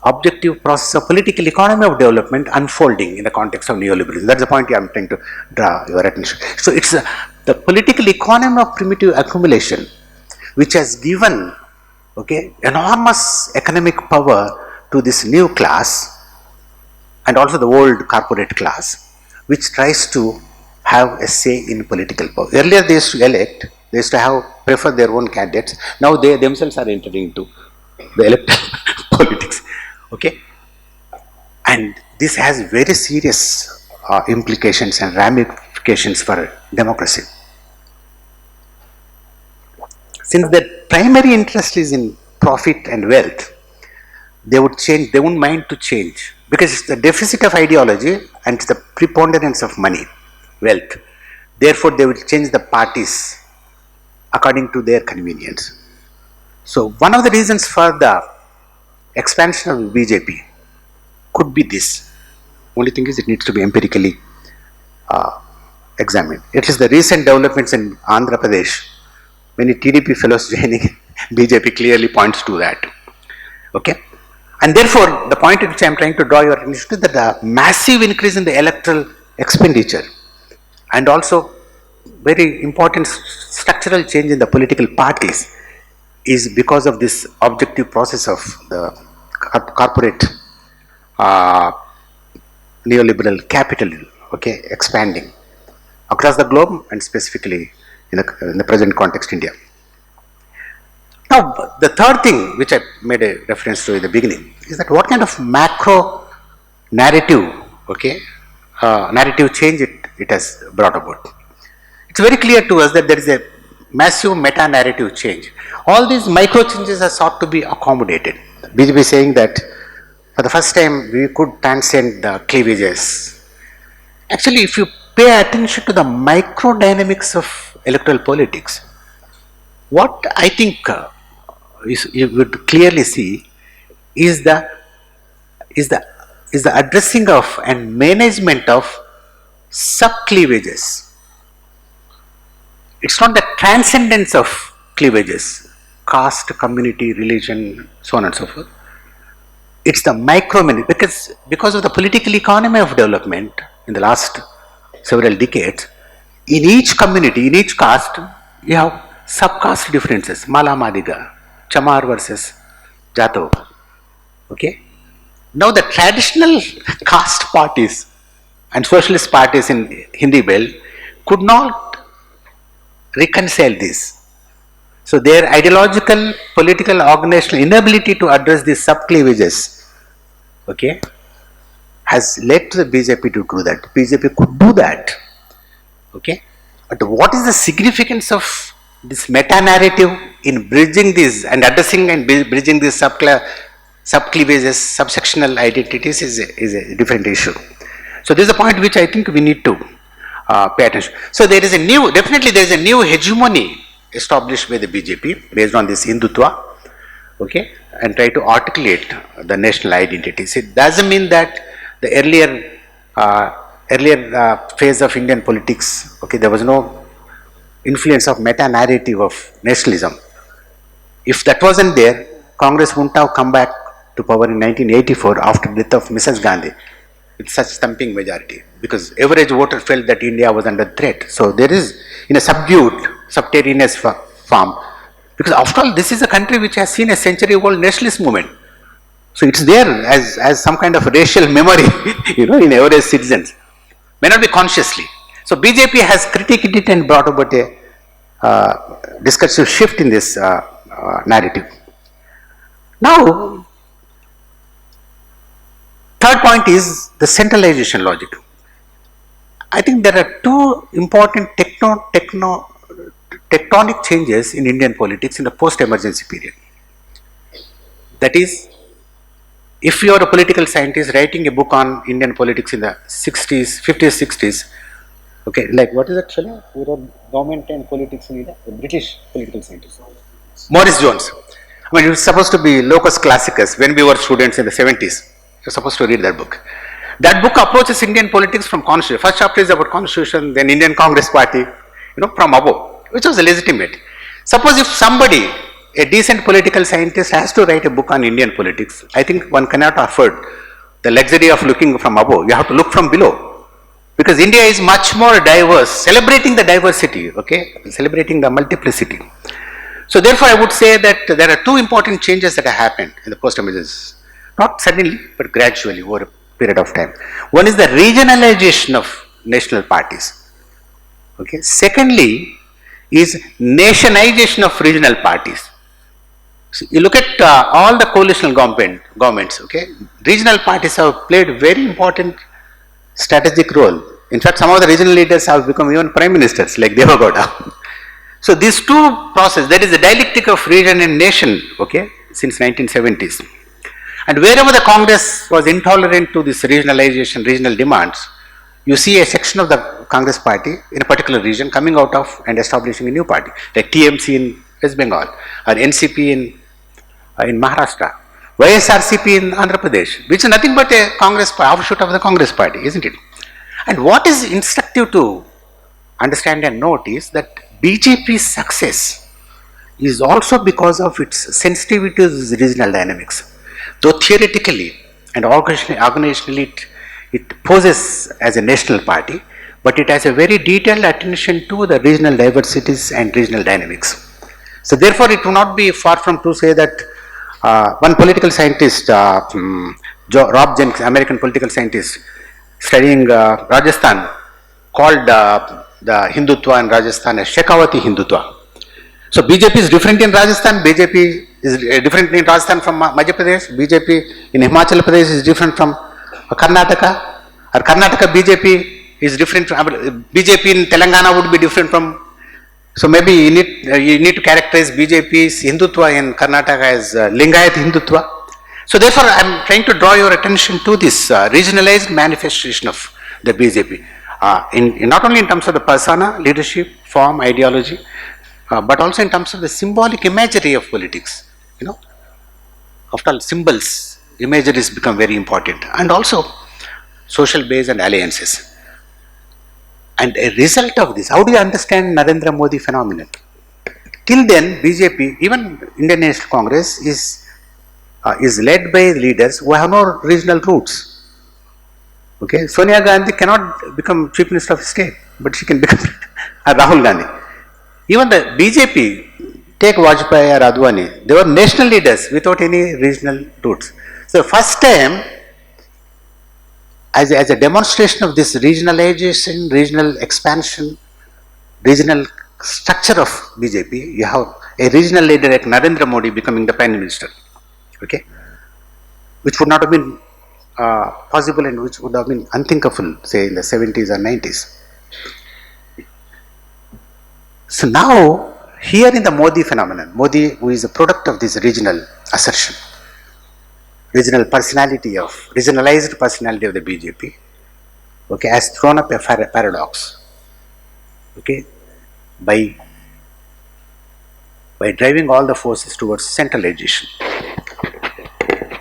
of political economy of development unfolding in the context of neoliberalism. That's the point I am trying to draw your attention. So it's the political economy of primitive accumulation which has given, okay, enormous economic power to this new class and also the old corporate class, which tries to have a say in political power. Earlier they used to elect, they used to prefer their own candidates. Now they themselves are entering into the electoral politics. Okay, and this has very serious implications and ramifications for democracy. Since their primary interest is in profit and wealth, they wouldn't mind to change, because it's the deficit of ideology and it's the preponderance of money, wealth. Therefore, they will change the parties according to their convenience. So, one of the reasons for the expansion of BJP could be this. Only thing is, it needs to be empirically examined. It is the recent developments in Andhra Pradesh. Many TDP fellows joining BJP clearly points to that. Okay, and therefore the point at which I am trying to draw your attention is that the massive increase in the electoral expenditure and also very important structural change in the political parties is because of this objective process of the corporate neoliberal capital, okay, expanding across the globe and specifically in the present context, India. Now, the third thing which I made a reference to in the beginning is that what kind of macro narrative, okay, narrative change it has brought about. It's very clear to us that there is a massive meta-narrative change. All these micro changes are sought to be accommodated. BJP is saying that for the first time we could transcend the cleavages. Actually, if you pay attention to the micro dynamics of electoral politics, what I think you would clearly see is the addressing of and management of sub-cleavages. It's not the transcendence of cleavages, caste, community, religion, so on and so forth. It's the micro because of the political economy of development in the last several decades. In each community, in each caste, you have sub-caste differences. Mala Madiga, Chamar versus Jatav. Okay. Now the traditional caste parties and socialist parties in Hindi belt could not reconcile this. So their ideological, political, organizational inability to address these sub-cleavages, okay, has led to the BJP to do that. BJP could do that, okay. But what is the significance of this meta-narrative in bridging these and addressing and bridging these sub-cleavages, subsectional identities is a different issue. So this is a point which I think we need to pay attention. So there is definitely there is a new hegemony established by the BJP based on this Hindutva, okay, and try to articulate the national identities. It doesn't mean that the earlier phase of Indian politics, okay, there was no influence of meta-narrative of nationalism. If that wasn't there, Congress wouldn't have come back to power in 1984 after the death of Mrs. Gandhi with such thumping majority, because average voter felt that India was under threat. So there is, in a subdued, subterraneous form, because after all, this is a country which has seen a century-old nationalist movement. So it's there as some kind of racial memory, in average citizens. May not be consciously. So BJP has critiqued it and brought about a discursive shift in this narrative. Now, third point is the centralization logic. I think there are two important tectonic changes in Indian politics in the post-emergency period. That is, if you are a political scientist writing a book on Indian politics in the 60s, 50s, 60s, okay, like what is that fellow who wrote Government and Politics in India? The British political scientist. Morris Jones. I mean, it was supposed to be locus classicus when we were students in the 70s. You're supposed to read that book. That book approaches Indian politics from constitution. First chapter is about constitution, then Indian Congress Party, from above, which was legitimate. Suppose if somebody, a decent political scientist, has to write a book on Indian politics, I think one cannot afford the luxury of looking from above. You have to look from below. Because India is much more diverse, celebrating the diversity, okay, celebrating the multiplicity. So therefore I would say that there are two important changes that have happened in the post-emergence. Not suddenly, but gradually over a period of time. One is the regionalization of national parties. Okay. Secondly is nationization of regional parties. So you look at all the coalitional governments, okay, regional parties have played very important strategic role. In fact, some of the regional leaders have become even prime ministers, like Devagowda. So these two processes, that is the dialectic of region and nation, okay, since 1970s. And wherever the Congress was intolerant to this regionalization, regional demands, you see a section of the Congress party in a particular region coming out of and establishing a new party, like TMC in West Bengal, or NCP in Maharashtra, YSRCP in Andhra Pradesh, which is nothing but a Congress offshoot of the Congress party, isn't it? And what is instructive to understand and note is that BJP's success is also because of its sensitivity to regional dynamics. Though theoretically and organizationally it poses as a national party, but it has a very detailed attention to the regional diversities and regional dynamics. So therefore it will not be far from to say that one political scientist, Rob Jenkins, American political scientist, studying Rajasthan, called the Hindutva in Rajasthan as Shekhawati Hindutva. So BJP is different in Rajasthan, BJP is different in Rajasthan from Madhya Pradesh, BJP in Himachal Pradesh is different from Karnataka, or Karnataka BJP is different from, BJP in Telangana would be different from, so maybe you need to characterize BJP's Hindutva in Karnataka as Lingayat Hindutva. So therefore I am trying to draw your attention to this regionalized manifestation of the BJP, in not only in terms of the persona, leadership, form, ideology, but also in terms of the symbolic imagery of politics. After all, symbols, imageries become very important, and also social base and alliances. And a result of this, how do you understand Narendra Modi phenomenon? Till then, BJP, even Indian National Congress, is is led by leaders who have no regional roots. Okay, Sonia Gandhi cannot become chief minister of state, but she can become Rahul Gandhi. Even the BJP, take Vajpayee or Advani, they were national leaders without any regional roots. So first time, as a demonstration of this regionalization, regional expansion, regional structure of BJP, you have a regional leader like Narendra Modi becoming the prime minister. Okay, which would not have been possible and which would have been unthinkable, say in the 70s or 90s. So now, here in the Modi phenomenon, Modi, who is a product of this regional assertion, regional personality of, regionalized personality of the BJP, okay, has thrown up a paradox, okay, by driving all the forces towards centralization.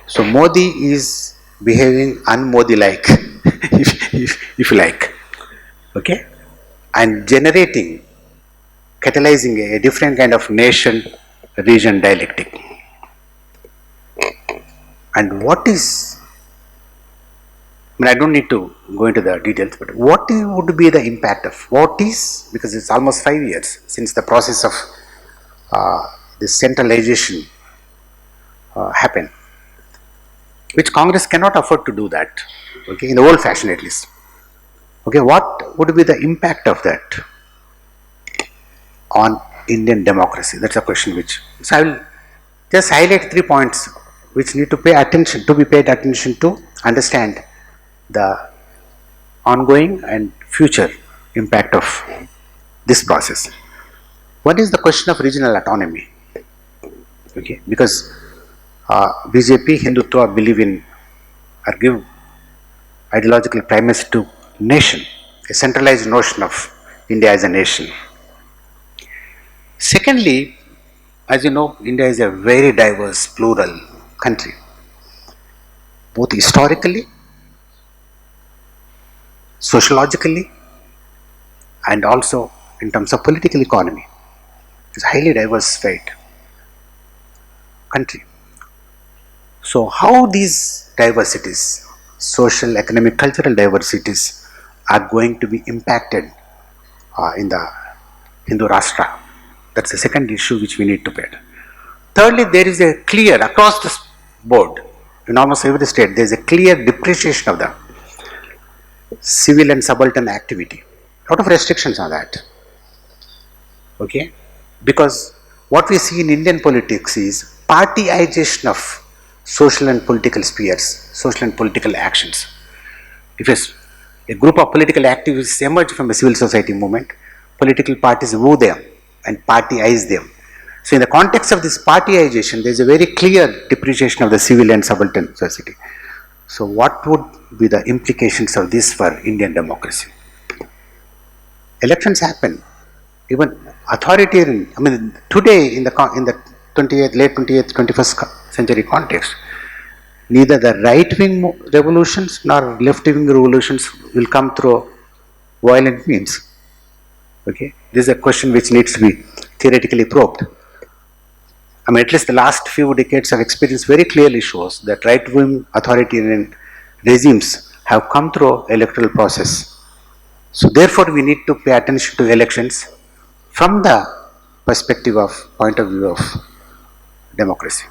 So Modi is behaving un-Modi-like, if you like, okay, and generating, catalyzing a different kind of nation-region dialectic. And what is, I mean, I don't need to go into the details, but what would be the impact of, what is, because it's almost 5 years since the process of this centralization happened, which Congress cannot afford to do that, okay, in the old fashion at least. Okay, what would be the impact of that on Indian democracy? That's a question which, so I will just highlight 3 points which need to pay attention, to be paid attention to understand the ongoing and future impact of this process. One is the question of regional autonomy, okay, because BJP, Hindutva believe in or give ideological primacy to nation, a centralized notion of India as a nation. Secondly, as you know, India is a very diverse, plural country, both historically, sociologically, and also in terms of political economy. It's a highly diversified country. So how these diversities, social, economic, cultural diversities, are going to be impacted in the Hindu Rashtra? That's the second issue which we need to pay. Thirdly, there is a clear, across the board, in almost every state, there is a clear depreciation of the civil and subaltern activity. A lot of restrictions on that. Okay? Because what we see in Indian politics is partyization of social and political spheres, social and political actions. If a group of political activists emerge from a civil society movement, political parties woo them and partyize them. So in the context of this partyization, there is a very clear depreciation of the civil and subaltern society. So what would be the implications of this for Indian democracy? Elections happen. Even authoritarian, I mean, today in the 20th, late 20th, 21st century context, neither the right-wing revolutions nor left-wing revolutions will come through violent means. Okay, this is a question which needs to be theoretically probed. I mean, at least the last few decades of experience very clearly shows that right-wing authoritarian regimes have come through electoral process. So therefore, we need to pay attention to elections from the perspective of, point of view of democracy.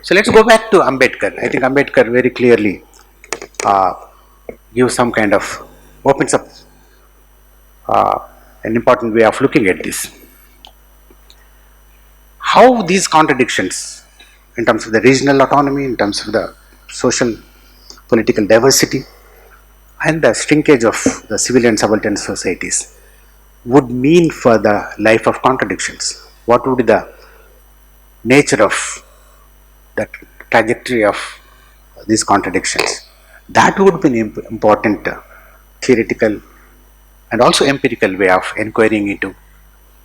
So let's go back to Ambedkar. I think Ambedkar very clearly gives some kind of, opens up an important way of looking at this. How these contradictions, in terms of the regional autonomy, in terms of the social political diversity, and the shrinkage of the civil and subaltern societies, would mean for the life of contradictions. What would be the nature of the trajectory of these contradictions? That would be an important theoretical and also empirical way of inquiring into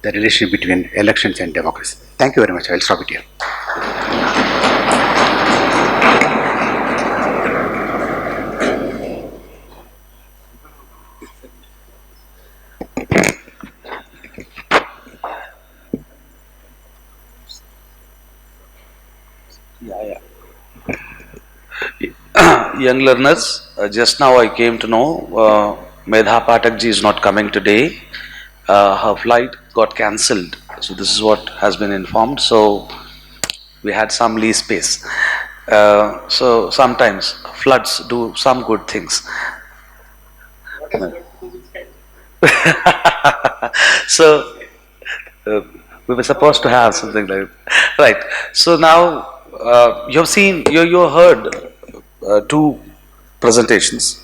the relationship between elections and democracy. Thank you very much. I will stop it here. Yeah, yeah. Young learners, just now I came to know Medha Patak ji is not coming today. Her flight got cancelled. So this is what has been informed. So we had some lee space. So sometimes floods do some good things. So uh, we were supposed to have something like right. So now you've seen, you heard two presentations.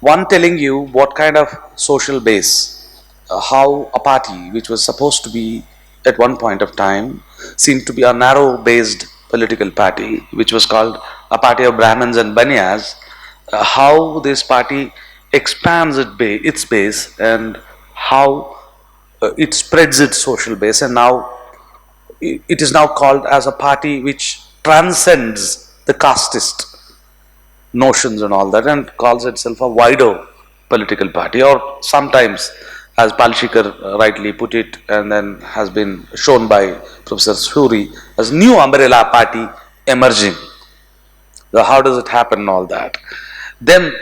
One telling you what kind of social base, how a party which was supposed to be at one point of time seemed to be a narrow based political party, which was called a party of Brahmins and Banyas, how this party expands its base and how it spreads its social base, and now it is now called as a party which transcends the casteist notions and all that and calls itself a wider political party, or sometimes, as Palshikar rightly put it, and then has been shown by Professor Suri, as new umbrella party emerging. How does it happen and all that? Then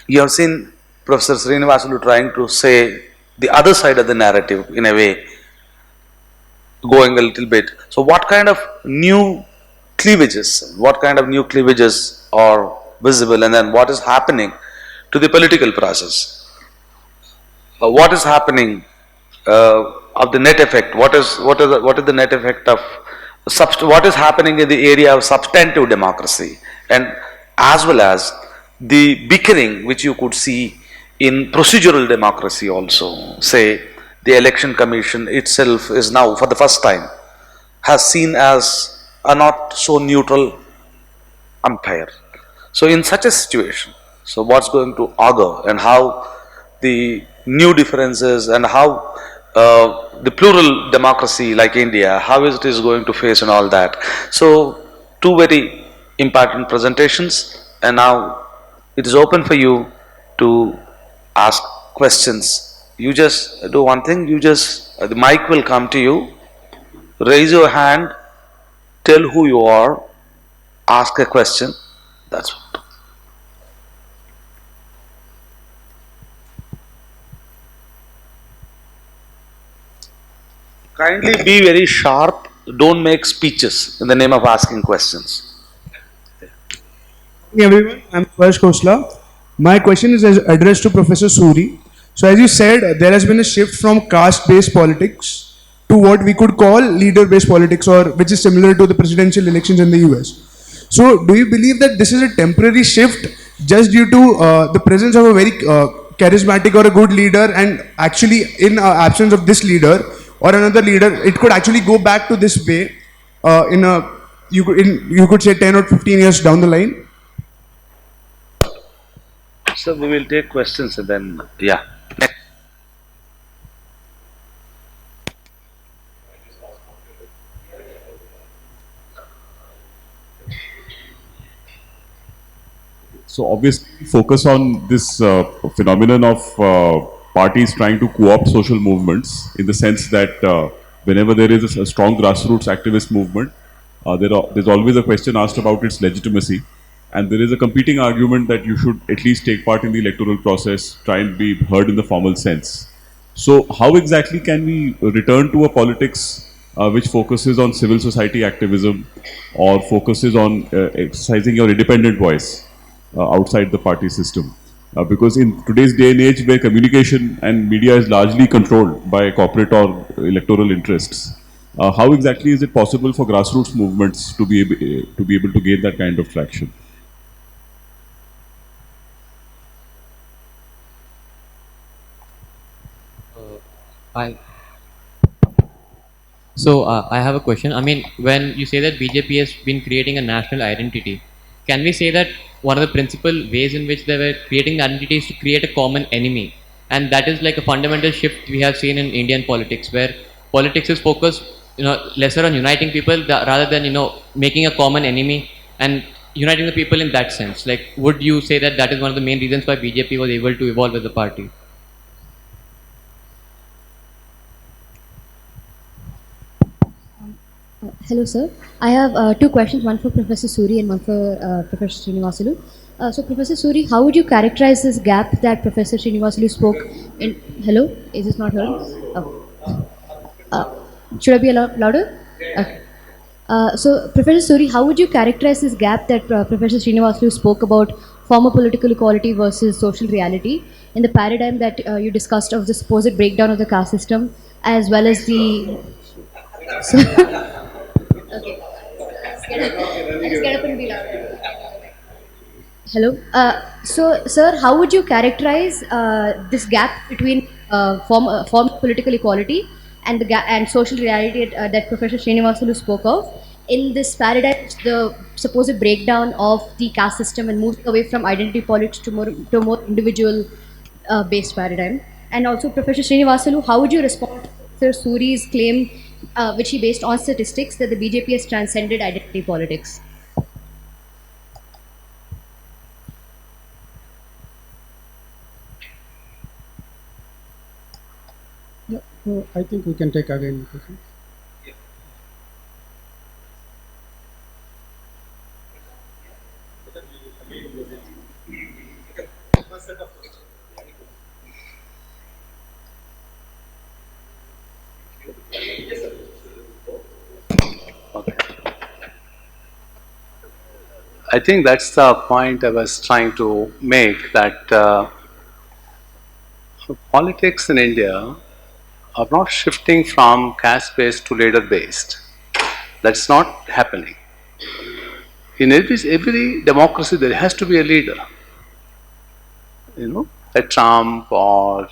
you have seen Professor Srinivasulu trying to say the other side of the narrative in a way, going a little bit. So, what kind of new cleavages, are visible, and then what is happening to the political process? What is happening of the net effect? What is the net effect of what is happening in the area of substantive democracy, and as well as the bickering which you could see in procedural democracy also. Say the election commission itself is now for the first time has seen as a not so neutral umpire. So in such a situation, so what's going to augur, and how the new differences, and how the plural democracy like India, how it is going to face and all that. So two very important presentations, and now it is open for you to ask questions. You just do one thing, you just, the mic will come to you, raise your hand, tell who you are, ask a question, that's what. Kindly be very sharp, don't make speeches in the name of asking questions. Hey everyone, I'm Harsh Khosla. My question is addressed to Professor Suri. So, as you said, there has been a shift from caste-based politics to what we could call leader-based politics, or which is similar to the presidential elections in the US. So, do you believe that this is a temporary shift just due to the presence of a very charismatic or a good leader, and actually, in absence of this leader or another leader, it could actually go back to this way in a you could say 10 or 15 years down the line? So we will take questions and then, yeah. So obviously, focus on this phenomenon of parties trying to co-opt social movements, in the sense that whenever there is a strong grassroots activist movement, there's always a question asked about its legitimacy, and there is a competing argument that you should at least take part in the electoral process, try and be heard in the formal sense. So, how exactly can we return to a politics which focuses on civil society activism, or focuses on exercising your independent voice outside the party system? Because in today's day and age, where communication and media is largely controlled by corporate or electoral interests, how exactly is it possible for grassroots movements to be able to gain that kind of traction? I I have a question. I mean, when you say that BJP has been creating a national identity, can we say that one of the principal ways in which they were creating the identity is to create a common enemy, and that is like a fundamental shift we have seen in Indian politics, where politics is focused, lesser on uniting people rather than making a common enemy and uniting the people in that sense. Like, would you say that that is one of the main reasons why BJP was able to evolve as a party? Hello, sir. I have two questions, one for Professor Suri and one for Professor Srinivasulu. So, Professor Suri, how would you characterize this gap that Professor Srinivasulu spoke in? Hello, is this not heard? Oh. Should I be louder? Okay. So, Professor Suri, how would you characterize this gap that Professor Srinivasulu spoke about former political equality versus social reality in the paradigm that you discussed of the supposed breakdown of the caste system as well as the. So, okay. Let's get up and be louder. Hello. So, sir, how would you characterize this gap between form of political equality and the and social reality that Professor Srinivasulu spoke of in this paradigm, the supposed breakdown of the caste system and moving away from identity politics to a more individual based paradigm? And also, Professor Srinivasulu, how would you respond to Professor Suri's claim, which he based on statistics, that the BJP has transcended identity politics? Yeah, so I think we can take again. I think that's the point I was trying to make, that politics in India are not shifting from caste-based to leader-based. That's not happening. In every democracy, there has to be a leader. You know, a Trump or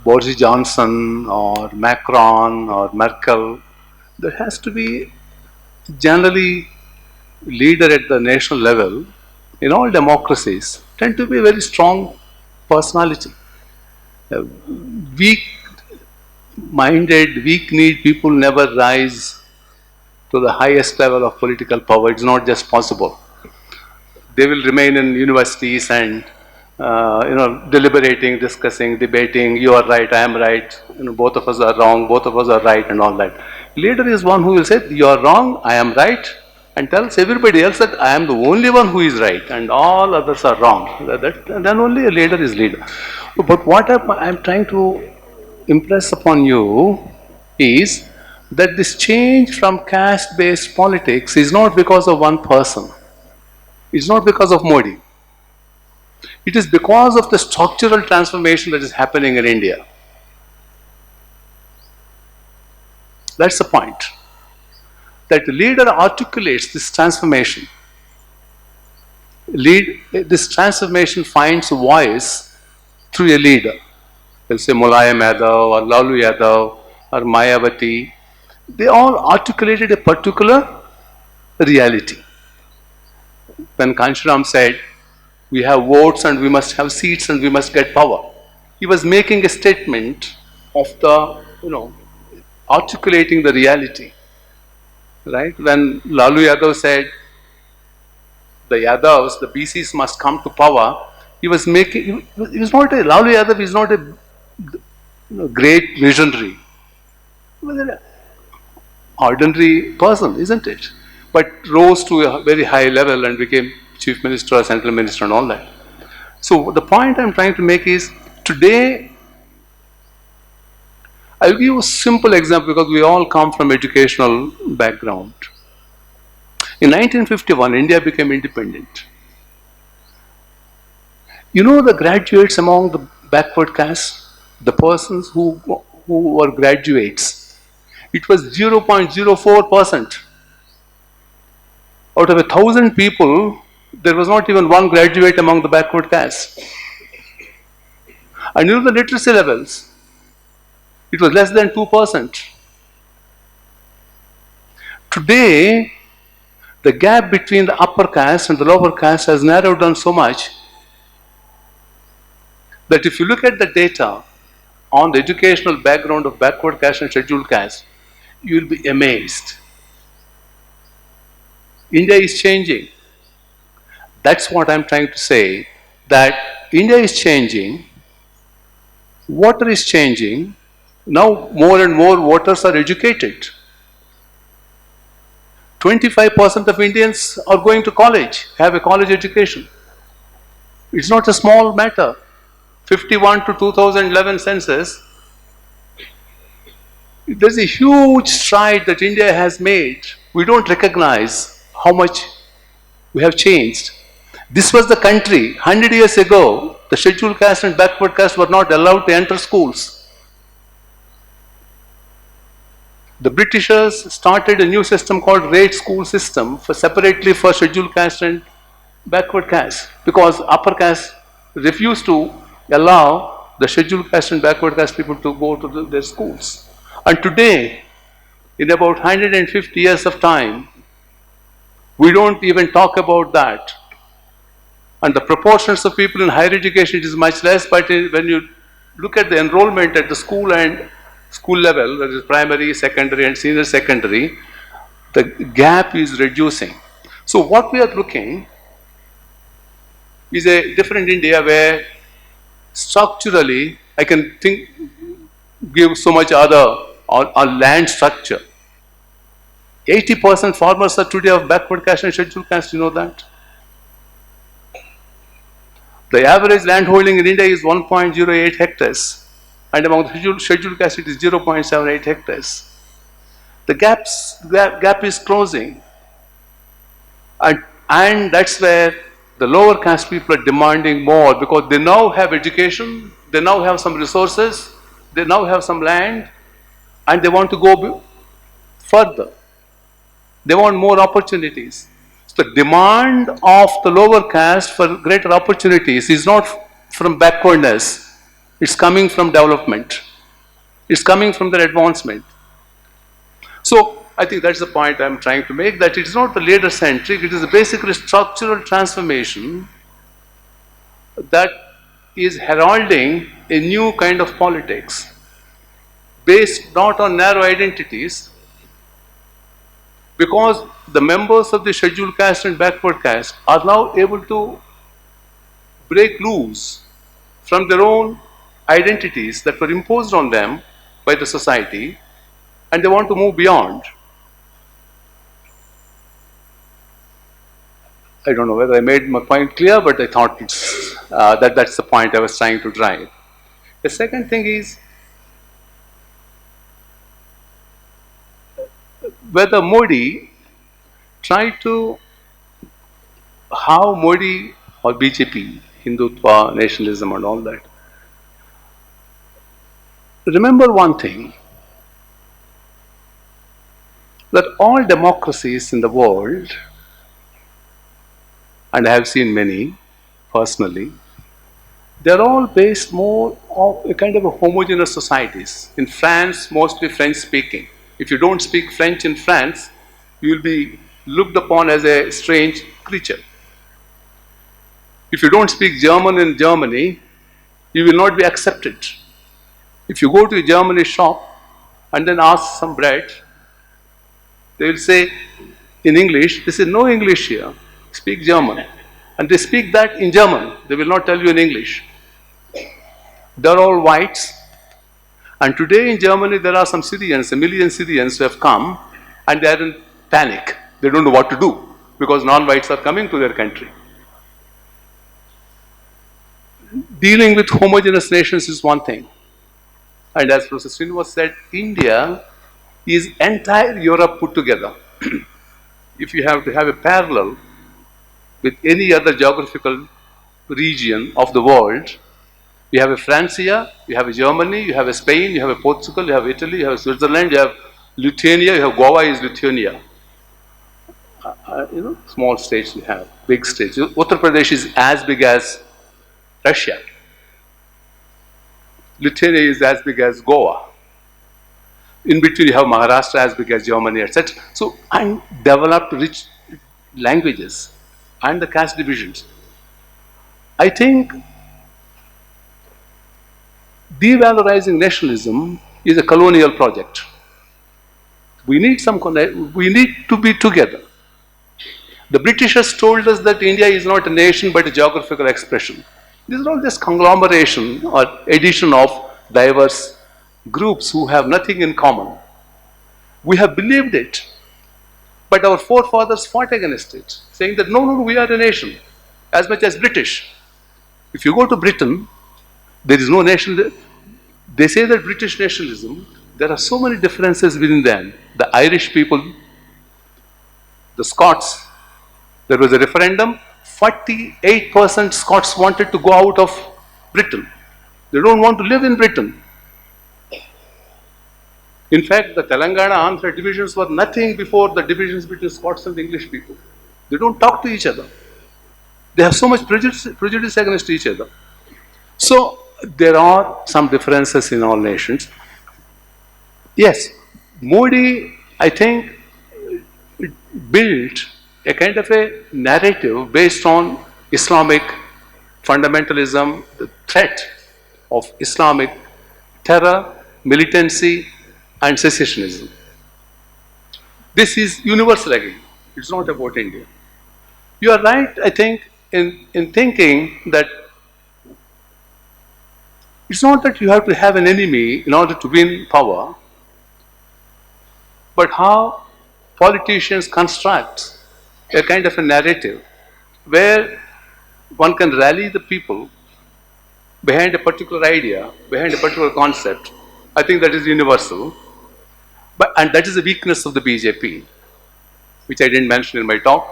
Boris Johnson or Macron or Merkel. There has to be generally leader at the national level. In all democracies, tend to be a very strong personality. Weak-minded, weak-kneed people never rise to the highest level of political power. It's not just possible. They will remain in universities and deliberating, discussing, debating. You are right, I am right. Both of us are wrong. Both of us are right, and all that. Leader is one who will say, "You are wrong, I am right," and tells everybody else that I am the only one who is right, and all others are wrong. Then only a leader is leader. But what I'm trying to impress upon you is that this change from caste-based politics is not because of one person. It's not because of Modi. It is because of the structural transformation that is happening in India. That's the point. That the leader articulates this transformation. This transformation finds a voice through a leader. Let's say Mulayam Yadav or Lalu Yadav or Mayavati. They all articulated a particular reality. When Kanshiram said, "We have votes and we must have seats and we must get power," he was making a statement of the, articulating the reality. Right? When Lalu Yadav said, the Yadavs, the BCs must come to power, he was making, he was not a, Lalu Yadav is not a great visionary. He was an ordinary person, isn't it? But rose to a very high level and became chief minister, central minister, and all that. So the point I'm trying to make is, today, I'll give you a simple example because we all come from educational background. In 1951, India became independent. You know the graduates among the backward caste, the persons who were graduates, it was 0.04%. Out of 1,000 people, there was not even one graduate among the backward caste. And you know the literacy levels, it was less than 2%. Today, the gap between the upper caste and the lower caste has narrowed down so much that if you look at the data on the educational background of backward caste and scheduled caste, you will be amazed. India is changing. That's what I'm trying to say, that India is changing, water is changing, now more and more voters are educated. 25% of Indians are going to college, have a college education. It's not a small matter. 51 to 2011 census, there's a huge stride that India has made. We don't recognize how much we have changed. This was the country, 100 years ago, the scheduled caste and backward caste were not allowed to enter schools. The Britishers started a new system called rate school system for separately for scheduled caste and backward caste, because upper caste refused to allow the scheduled caste and backward caste people to go to their schools. And today, in about 150 years of time, we don't even talk about that. And the proportions of people in higher education is much less, but when you look at the enrollment at the school and school level, that is primary, secondary and senior secondary, the gap is reducing. So what we are looking is a different India where structurally I can give so much other on land structure. 80% farmers are today of backward caste and scheduled caste, you know that? The average land holding in India is 1.08 hectares, and among the scheduled caste it is 0.78 hectares. The gap is closing, and that's where the lower caste people are demanding more, because they now have education, they now have some resources, they now have some land, and they want to go further. They want more opportunities. So the demand of the lower caste for greater opportunities is not from backwardness, it's coming from development. It's coming from their advancement. So I think that's the point I'm trying to make, that it's not the leader-centric, it is basically structural transformation that is heralding a new kind of politics based not on narrow identities, because the members of the scheduled caste and backward caste are now able to break loose from their own identities that were imposed on them by the society, and they want to move beyond. I don't know whether I made my point clear, but I thought that's the point I was trying to drive. The second thing is whether Modi tried to, how Modi or BJP, Hindutva, nationalism and all that. Remember one thing, that all democracies in the world, and I have seen many personally, they're all based more of a kind of a homogeneous societies. In France, mostly French speaking. If you don't speak French in France, you will be looked upon as a strange creature. If you don't speak German in Germany, you will not be accepted. If you go to a German shop and then ask some bread, they will say in English, they say no English here, speak German. And they speak that in German, they will not tell you in English. They're all whites. And today in Germany there are some Syrians, 1 million Syrians who have come, and they are in panic. They don't know what to do because non-whites are coming to their country. Dealing with homogeneous nations is one thing. And as Professor Srinivasulu said, India is entire Europe put together. If you have to have a parallel with any other geographical region of the world, you have a France here, you have a Germany, you have a Spain, you have a Portugal, you have Italy, you have Switzerland, you have Lithuania, you have Goa is Lithuania. Small states you have, big states. Uttar Pradesh is as big as Russia. Lithuania is as big as Goa. In between you have Maharashtra as big as Germany, etc. So, and developed rich languages and the caste divisions. I think devalorizing nationalism is a colonial project. We need to be together. The Britishers told us that India is not a nation but a geographical expression. This is all just conglomeration or addition of diverse groups who have nothing in common. We have believed it. But our forefathers fought against it, saying that no, we are a nation, as much as British. If you go to Britain, there is no nation. They say that British nationalism, there are so many differences within them. The Irish people, the Scots, there was a referendum, 48% Scots wanted to go out of Britain. They don't want to live in Britain. In fact, the Telangana Andhra divisions were nothing before the divisions between Scots and English people. They don't talk to each other. They have so much prejudice against each other. So there are some differences in all nations. Yes, Modi, I think, built a kind of a narrative based on Islamic fundamentalism, the threat of Islamic terror, militancy, and secessionism. This is universal again. It's not about India. You are right, I think, in thinking that it's not that you have to have an enemy in order to win power, but how politicians construct a kind of a narrative where one can rally the people behind a particular idea, behind a particular concept. I think that is universal. And that is the weakness of the BJP, which I didn't mention in my talk.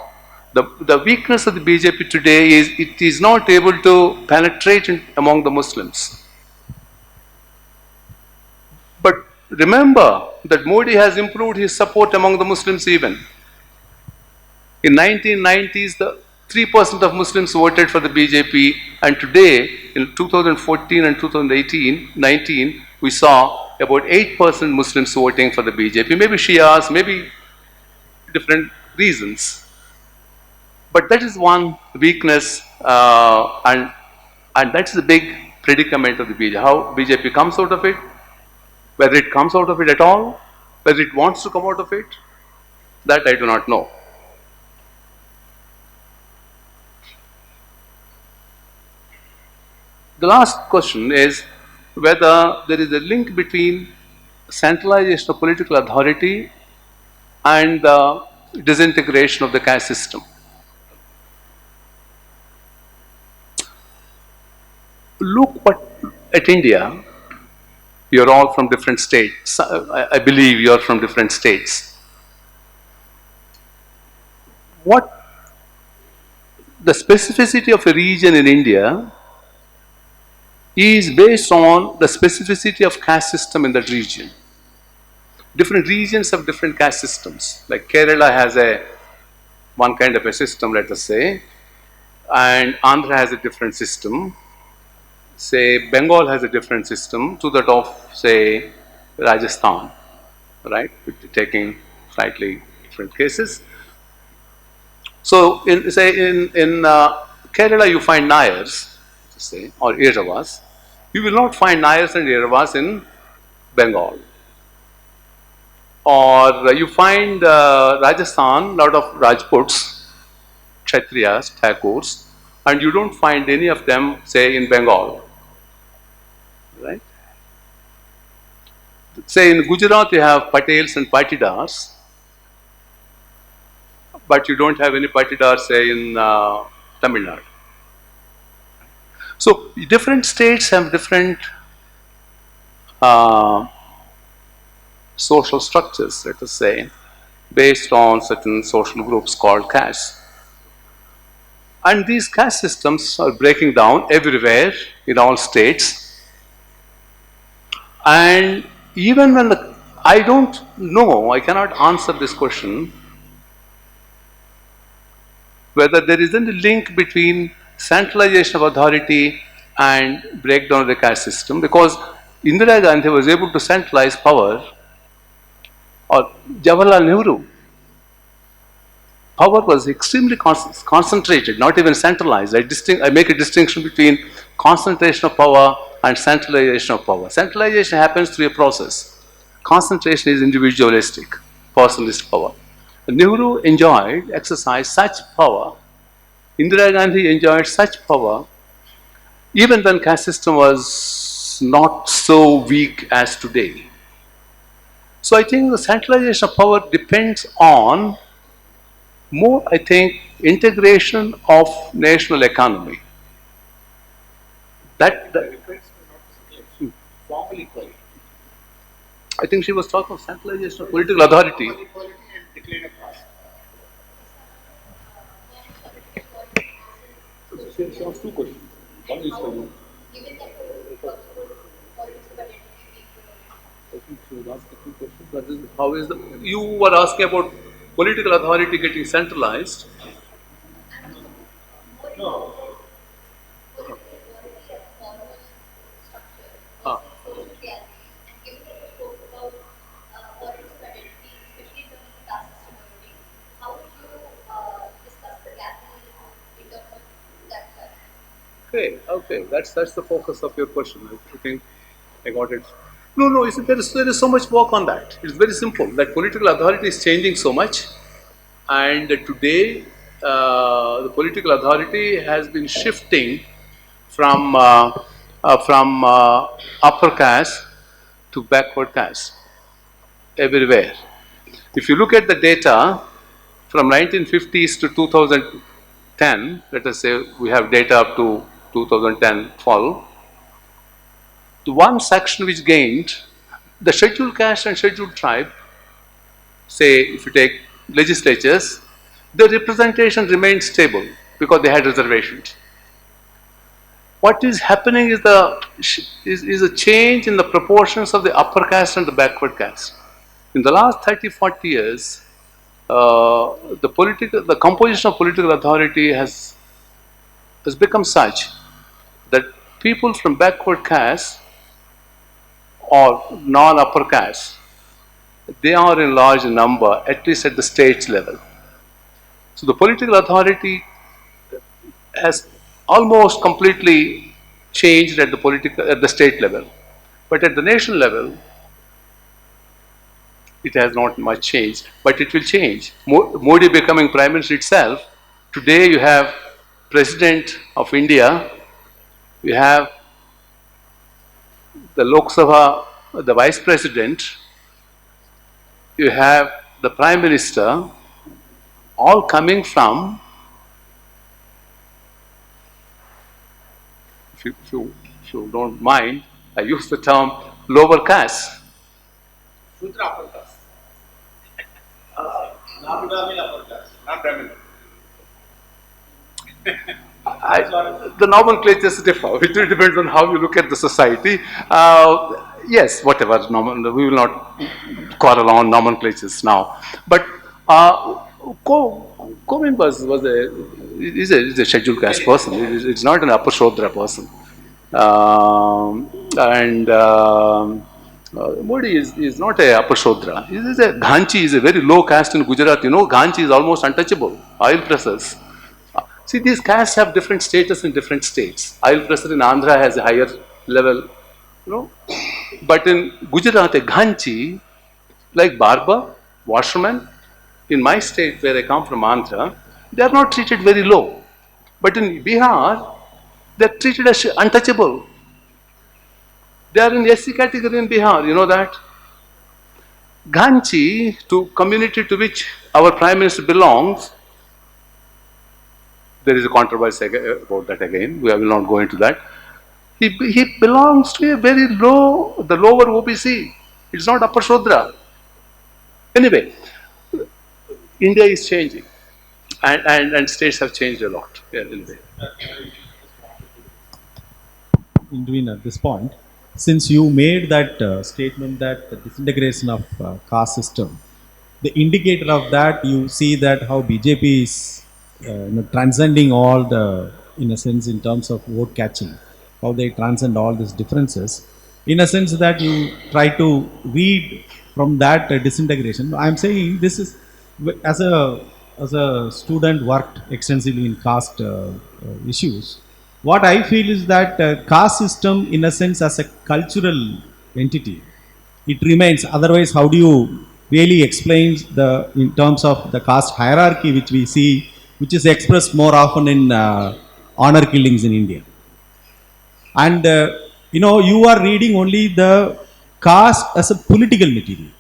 The weakness of the BJP today is it is not able to penetrate among the Muslims. But remember that Modi has improved his support among the Muslims even. In 1990s, the 3% of Muslims voted for the BJP, and today, in 2014 and 2019, we saw about 8% Muslims voting for the BJP. Maybe Shias, maybe different reasons. But that is one weakness, and that's the big predicament of the BJP. How BJP comes out of it, whether it comes out of it at all, whether it wants to come out of it, that I do not know. The last question is whether there is a link between centralization of political authority and the disintegration of the caste system. Look at India. You're all from different states. I believe you're from different states. What the specificity of a region in India is based on the specificity of caste system in that region. Different regions have different caste systems. Like Kerala has one kind of a system, let us say, and Andhra has a different system. Say Bengal has a different system to that of, say, Rajasthan, right? Taking slightly different cases. So, in Kerala, you find Nayars, say, or Iravas. You will not find Nayars and Iravas in Bengal. Or you find Rajasthan, a lot of Rajputs, Kshatriyas, Thakurs, and you don't find any of them, say, in Bengal. Right? Say in Gujarat you have Patels and Patidars, but you don't have any Patidars, say, in Tamil Nadu. So different states have different social structures, let us say, based on certain social groups called castes. And these caste systems are breaking down everywhere in all states. And even when I don't know, I cannot answer this question, whether there isn't a link between centralization of authority and breakdown of the caste system, because Indira Gandhi was able to centralize power, or Jawaharlal Nehru, power was extremely concentrated, not even centralized. I make a distinction between concentration of power and centralization of power. Centralization happens through a process. Concentration is individualistic, personalist power. Nehru exercised such power. Indira Gandhi enjoyed such power, even when caste system was not so weak as today. So I think the centralization of power depends on More, I think, integration of national economy. That formally called. I think she was talking of centralization of political authority. She asked two questions. One is for you. I think she was asking two questions. That is, how is the you were asking about political authority getting centralized? Ah. Okay, okay, that's the focus of your question. I think I got it. No, no, there is so much work on that. It's very simple. That political authority is changing so much, and today the political authority has been shifting from upper caste to backward caste everywhere. If you look at the data from 1950s to 2010, let us say we have data up to 2010 fall, the one section which gained, the scheduled caste and scheduled tribe, say if you take legislatures, the representation remained stable because they had reservations. What is happening is a change in the proportions of the upper caste and the backward caste. In the last 30-40 years, the composition of political authority has become such that people from backward caste or non-upper caste, they are in large number, at least at the state level. So the political authority has almost completely changed at the state level, but at the national level, it has not much changed. But it will change. Modi becoming prime minister itself. Today you have President of India, you have the Lok Sabha, the Vice President, you have the Prime Minister, all coming from, if you don't mind, I use the term lower caste. Shudra upper caste. Not Brahmin upper caste, not Brahmin. The nomenclatures differ. It really depends on how you look at the society. Yes, whatever, we will not quarrel on nomenclatures now. But Kovind is a scheduled caste person. It's not an upper Shodra person. Modi is not a upper Shodra. Ghanchi is a very low caste in Gujarat. You know, Ghanchi is almost untouchable. Oil pressers. See, these castes have different status in different states. Oil presser in Andhra has a higher level, you know. But in Gujarat, a Ghanchi, like barber, washerman, in my state where I come from, Andhra, they are not treated very low. But in Bihar, they are treated as untouchable. They are in SC category in Bihar, you know that. Ghanchi, to community to which our Prime Minister belongs, there is a controversy about that again. We will not go into that. He belongs to a very low, the lower OBC. It's not upper Shodra. Anyway, India is changing, and states have changed a lot. Yeah, anyway. Intervene at this point. Since you made that statement that the disintegration of caste system, the indicator of that, you see that how BJP is transcending all the, in a sense, in terms of vote catching, how they transcend all these differences, in a sense that you try to read from that disintegration. I'm saying this is, as a student worked extensively in caste issues, what I feel is that caste system, in a sense, as a cultural entity, it remains. Otherwise, how do you really explain the, in terms of the caste hierarchy which we see, which is expressed more often in honor killings in India? And you are reading only the caste as a political material.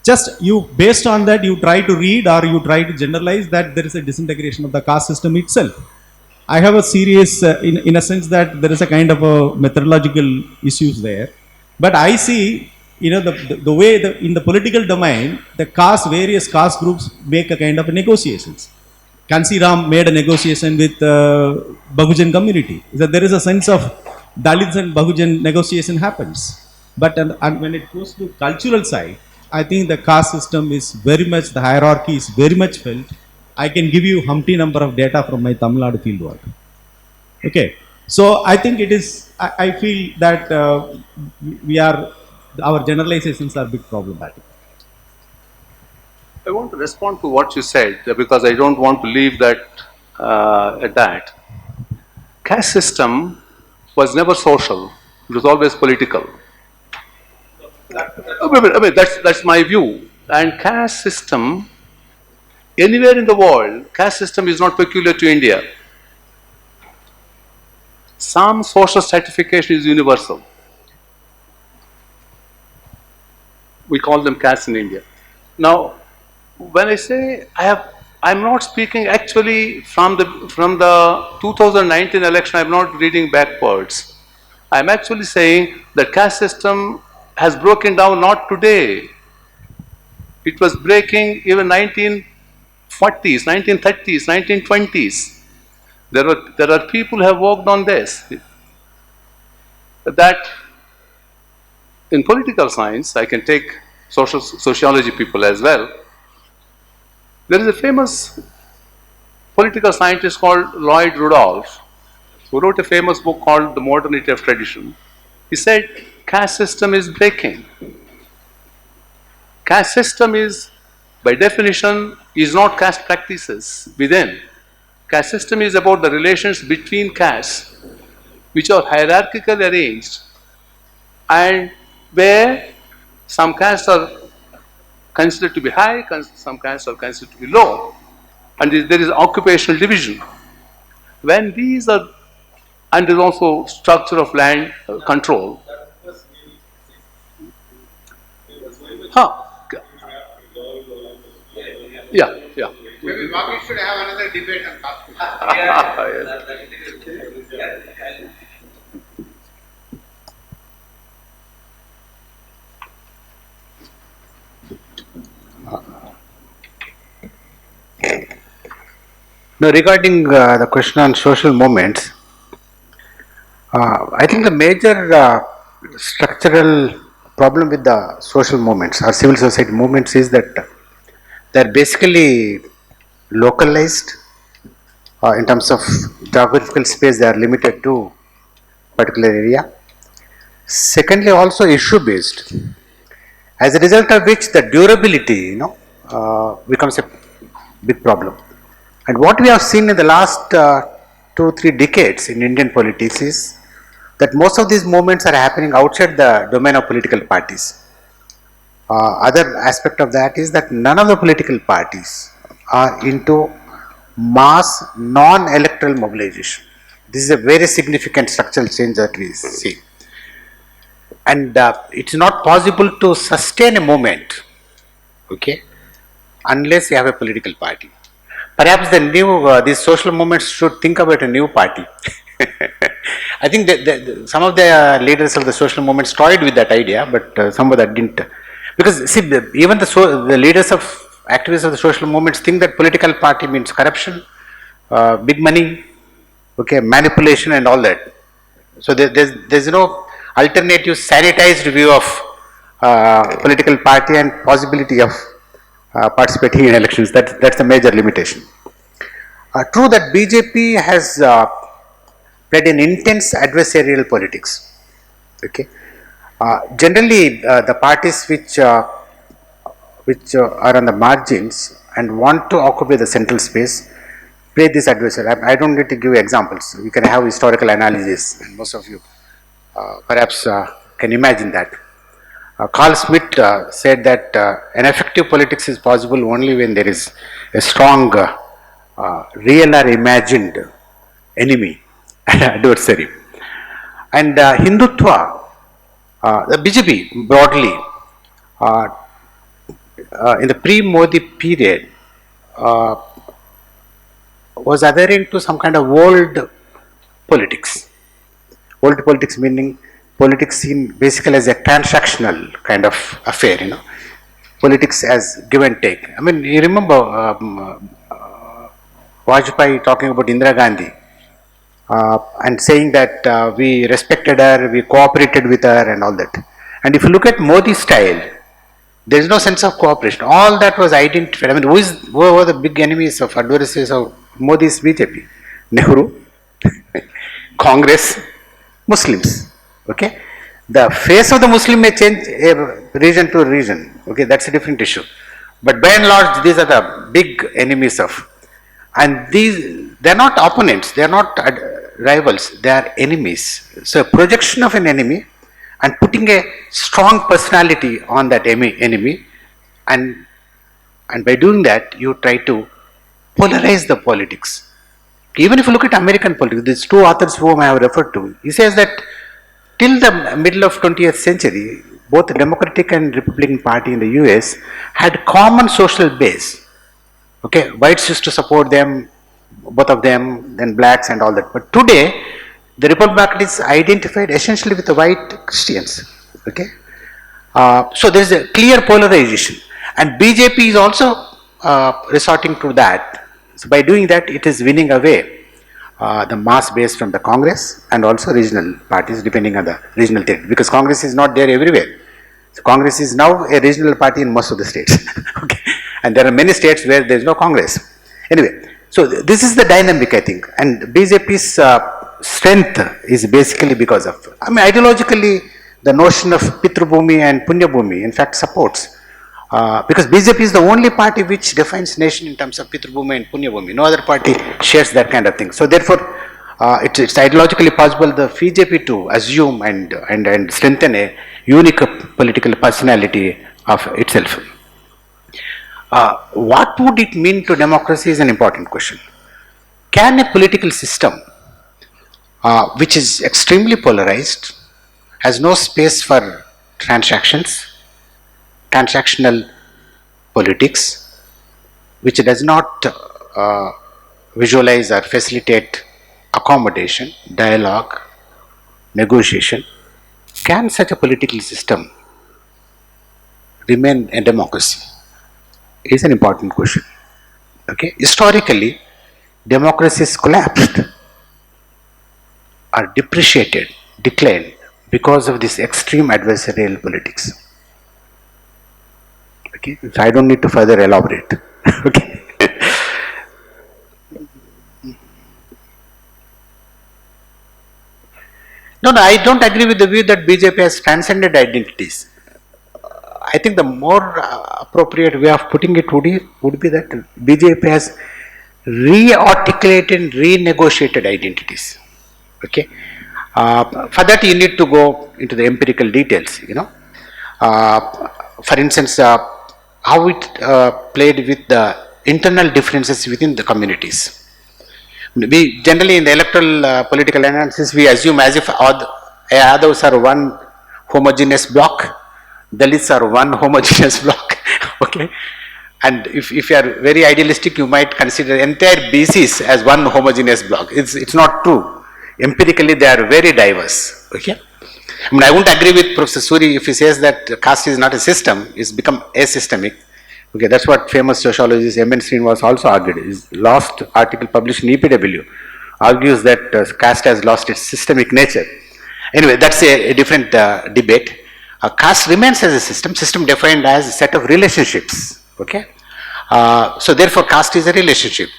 just you, based on that, you try to read or you try to generalize that there is a disintegration of the caste system itself. I have a serious, in a sense that there is a kind of a methodological issues there. But I see, the way in the political domain, the various caste groups make a kind of negotiations. Kansi Ram made a negotiation with Bahujan community. That there is a sense of Dalits and Bahujan negotiation happens. But and when it goes to cultural side, I think the caste system is very much, the hierarchy is very much felt. I can give you humpty number of data from my Tamil Nadu field work. Okay, so I think it is, I feel that our generalizations are a bit problematic. I want to respond to what you said because I don't want to leave that at that. Caste system was never social; it was always political. I mean, that's my view. And caste system, anywhere in the world, caste system is not peculiar to India. Some social stratification is universal. We call them castes in India. Now, when I say I'm not speaking actually from the 2019 election. I'm not reading backwards. I'm actually saying that caste system has broken down not today. It was breaking even 1940s, 1930s, 1920s. There are people who have worked on this. That in political science, I can take sociology people as well. There is a famous political scientist called Lloyd Rudolph, who wrote a famous book called The Modernity of Tradition. He said, caste system is breaking. Caste system is, by definition, is not caste practices within. Caste system is about the relations between castes, which are hierarchically arranged, and where some castes are considered to be high, some castes are considered to be low, and there is occupational division. When these are, and there is also structure of land control. Huh. Yeah. Maybe we should have another debate on caste. Now, regarding the question on social movements, I think the major structural problem with the social movements or civil society movements is that they are basically localized in terms of geographical space. They are limited to particular area. Secondly, also issue based, as a result of which the durability becomes a big problem. And what we have seen in the last 2-3 decades in Indian politics is that most of these movements are happening outside the domain of political parties. Other aspect of that is that none of the political parties are into mass non-electoral mobilization. This is a very significant structural change that we see. And it's not possible to sustain a movement, okay, unless you have a political party. Perhaps these social movements should think about a new party. I think that some of the leaders of the social movements toyed with that idea, but some of that didn't. Because see, even the leaders of activists of the social movements think that political party means corruption, big money, okay, manipulation and all that. So there's no alternative sanitized view of political party and possibility of participating in elections. That's the major limitation. True that BJP has played an intense adversarial politics. Okay, generally the parties which are on the margins and want to occupy the central space play this adversarial. I don't need to give examples. We can have historical analysis, and most of you perhaps can imagine that. Carl Schmitt said that an effective politics is possible only when there is a strong real or imagined enemy, adversary. And Hindutva, the BJP broadly, in the pre-Modi period uh, was adhering to some kind of old politics. Old politics meaning politics seen basically as a transactional kind of affair, Politics as give and take. I mean, you remember Vajpayee talking about Indira Gandhi and saying that we respected her, we cooperated with her, and all that. And if you look at Modi's style, there is no sense of cooperation. All that was identified. I mean, who were the big enemies of adversaries of Modi's BJP? Nehru, Congress, Muslims. Okay, the face of the Muslim may change region to region. Okay, that's a different issue. But by and large, these are the big enemies of, and these they are not opponents, they are not rivals, they are enemies. So, a projection of an enemy and putting a strong personality on that enemy, and by doing that, you try to polarize the politics. Even if you look at American politics, these two authors whom I have referred to, he says that till the middle of 20th century, both the Democratic and Republican Party in the US had common social base. Okay, whites used to support them, both of them, then blacks and all that. But today, the Republican is identified essentially with the white Christians. Okay, so there is a clear polarization, and BJP is also resorting to that. So by doing that, it is winning away the mass base from the Congress and also regional parties, depending on the regional territory, because Congress is not there everywhere. So Congress is now a regional party in most of the states. Okay, and there are many states where there is no Congress. Anyway, so this is the dynamic, I think, and BJP's strength is basically because of, ideologically, the notion of Pitru Bhumi and Punya Bhumi, in fact, supports. Because BJP is the only party which defines nation in terms of Pitru Bhumi and Punya Bhumi. No other party shares that kind of thing. So therefore, it's ideologically possible the BJP to assume and strengthen a unique political personality of itself. What would it mean to democracy is an important question. Can a political system which is extremely polarized, has no space for transactional politics, which does not visualize or facilitate accommodation, dialogue, negotiation, can such a political system remain a democracy? Is an important question. Okay, historically, democracies collapsed or depreciated, declined because of this extreme adversarial politics. Okay, so I don't need to further elaborate. Okay. No, I don't agree with the view that BJP has transcended identities. I think the more appropriate way of putting it would be that BJP has re-articulated and renegotiated identities. Okay, for that you need to go into the empirical details. For instance, how it played with the internal differences within the communities. We generally in the electoral political analysis we assume as if Yadavs are one homogeneous block, Dalits are one homogeneous block. Okay, and if you are very idealistic, you might consider entire BCs as one homogeneous block. It's not true. Empirically, they are very diverse. Okay, I won't agree with Professor Suri if he says that caste is not a system; it's become asystemic. Okay, that's what famous sociologist M.N. Srinivasulu also argued. His last article published in EPW argues that caste has lost its systemic nature. Anyway, that's a different debate. Caste remains as a system defined as a set of relationships. Okay, so therefore caste is a relationship.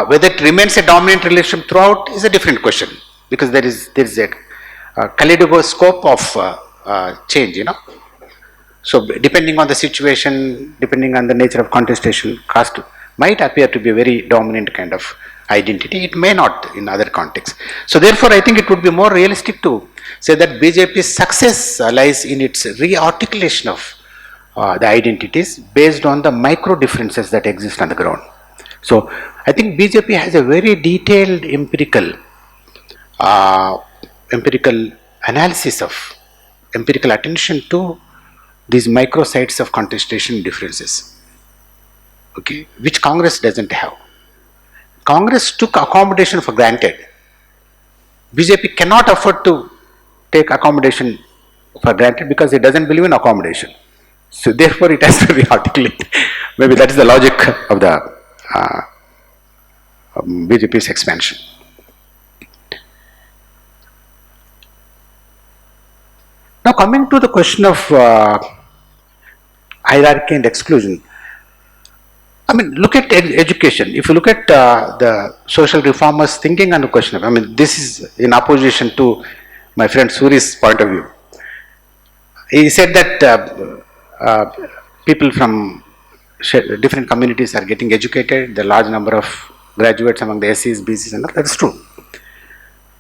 Whether it remains a dominant relationship throughout is a different question, because there is a kaleidoscope of change. So depending on the situation, depending on the nature of contestation, caste might appear to be a very dominant kind of identity. It may not in other contexts. So therefore, I think it would be more realistic to say that BJP's success lies in its re-articulation of the identities based on the micro differences that exist on the ground. So I think BJP has a very detailed empirical analysis of, empirical attention to these micro sites of contestation differences, okay, which Congress doesn't have. Congress took accommodation for granted. BJP cannot afford to take accommodation for granted because it doesn't believe in accommodation. So therefore it has to be articulate. Maybe that is the logic of the BJP's expansion. Now coming to the question of hierarchy and exclusion. I mean, look at education. If you look at the social reformers thinking on the question of, I mean, this is in opposition to my friend Suri's point of view. He said that people from different communities are getting educated, the large number of graduates among the SCs, BCs, and all, that's true.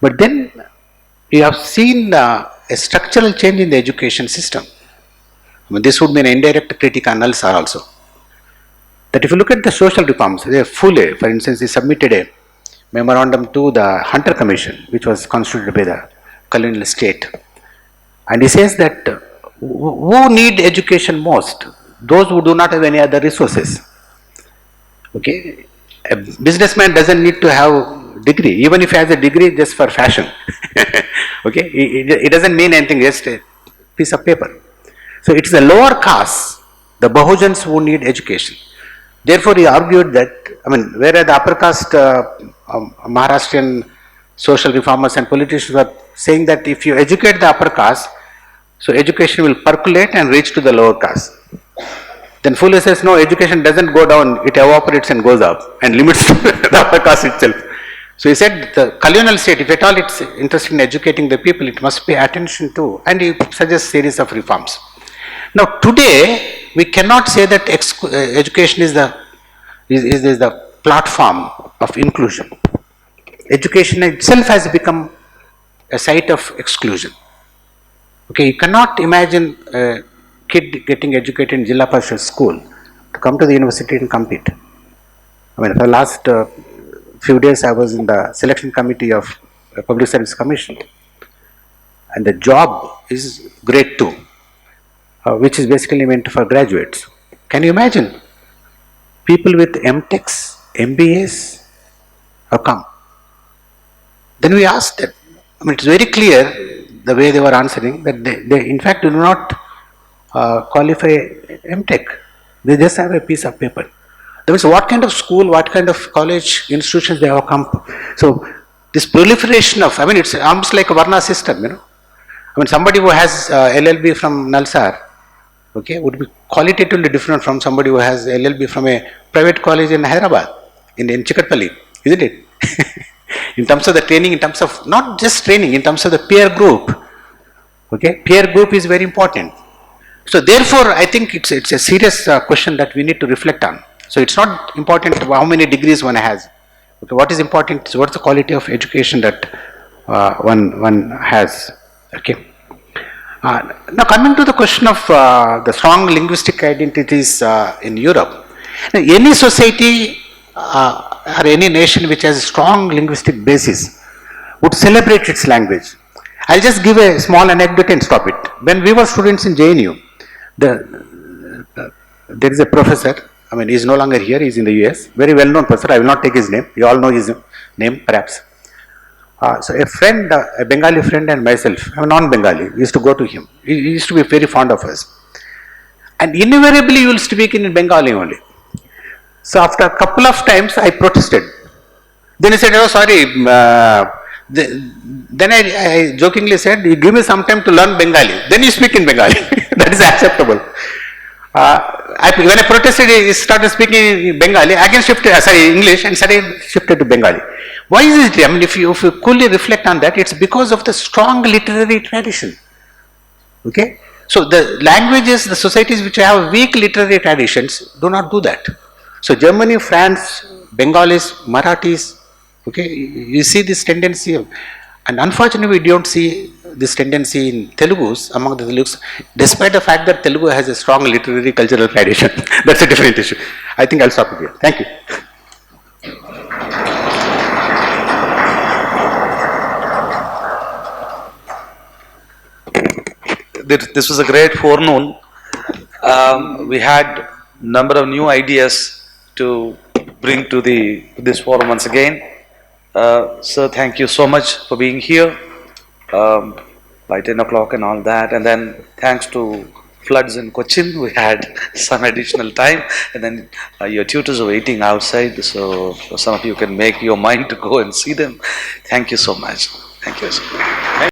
But then you have seen a structural change in the education system. I mean, this would be an indirect critique on Nalsar also. That if you look at the social reforms, Fule, for instance, he submitted a memorandum to the Hunter Commission, which was constituted by the colonial state. And he says that who need education most? Those who do not have any other resources. Okay, a businessman doesn't need to have degree, even if he has a degree just for fashion. Okay, it doesn't mean anything, just a piece of paper. So it is the lower caste, the Bahujans, who need education. Therefore, he argued that, I mean, whereas the upper caste Maharashtrian social reformers and politicians were saying that if you educate the upper caste, so education will percolate and reach to the lower caste. Then Fule says, no, education doesn't go down, it evaporates and goes up and limits the upper caste itself. So he said the colonial state, if at all it's interested in educating the people, it must pay attention to, and he suggests series of reforms. Now today, we cannot say that education is the platform of inclusion. Education itself has become a site of exclusion. Okay, you cannot imagine a kid getting educated in Jilla Parishad school to come to the university and compete. I mean, for the last few days I was in the selection committee of the Public Service Commission, and the job is grade 2. Which is basically meant for graduates. Can you imagine? People with MTechs, MBAs have come. Then we asked them, I mean, it's very clear the way they were answering that they in fact do not qualify MTech. They just have a piece of paper. That means what kind of school, what kind of college, institutions they have come. So this proliferation of, I mean, it's almost like a Varna system, you know. I mean, somebody who has LLB from Nalsar, okay, would be qualitatively different from somebody who has LLB from a private college in Hyderabad, in Chikatpalli, isn't it? In terms of the training, in terms of not just training, in terms of the peer group, okay, peer group is very important. So therefore, I think it's a serious question that we need to reflect on. So it's not important how many degrees one has. Okay, what is important is what's the quality of education that one has. Okay. Now coming to the question of the strong linguistic identities in Europe. Now, any society or any nation which has a strong linguistic basis would celebrate its language. I'll just give a small anecdote and stop it. When we were students in JNU, there is a professor, I mean, he is no longer here, he is in the US, very well known professor, I will not take his name, you all know his name perhaps. So a friend, a Bengali friend and myself, I'm non-Bengali, used to go to him. He used to be very fond of us. And invariably you will speak in Bengali only. So after a couple of times I protested. Then he said, oh sorry, then I jokingly said, you give me some time to learn Bengali, then you speak in Bengali. That is acceptable. When I protested, he started speaking Bengali, again English, and suddenly shifted to Bengali. Why is it? I mean, if you coolly reflect on that, it's because of the strong literary tradition. Okay? So the languages, the societies which have weak literary traditions do not do that. So Germany, France, Bengalis, Marathis, okay, you see this tendency of, and unfortunately we don't see this tendency in Telugus, among the Telugus, despite the fact that Telugu has a strong literary cultural tradition. That's a different issue. I think I'll stop here. Thank you. This was a great forenoon. We had number of new ideas to bring to this forum once again. Sir, thank you so much for being here by 10 o'clock and all that. And then thanks to floods in Cochin, we had some additional time. And then your tutors are waiting outside, so some of you can make your mind to go and see them. Thank you so much. Thank you.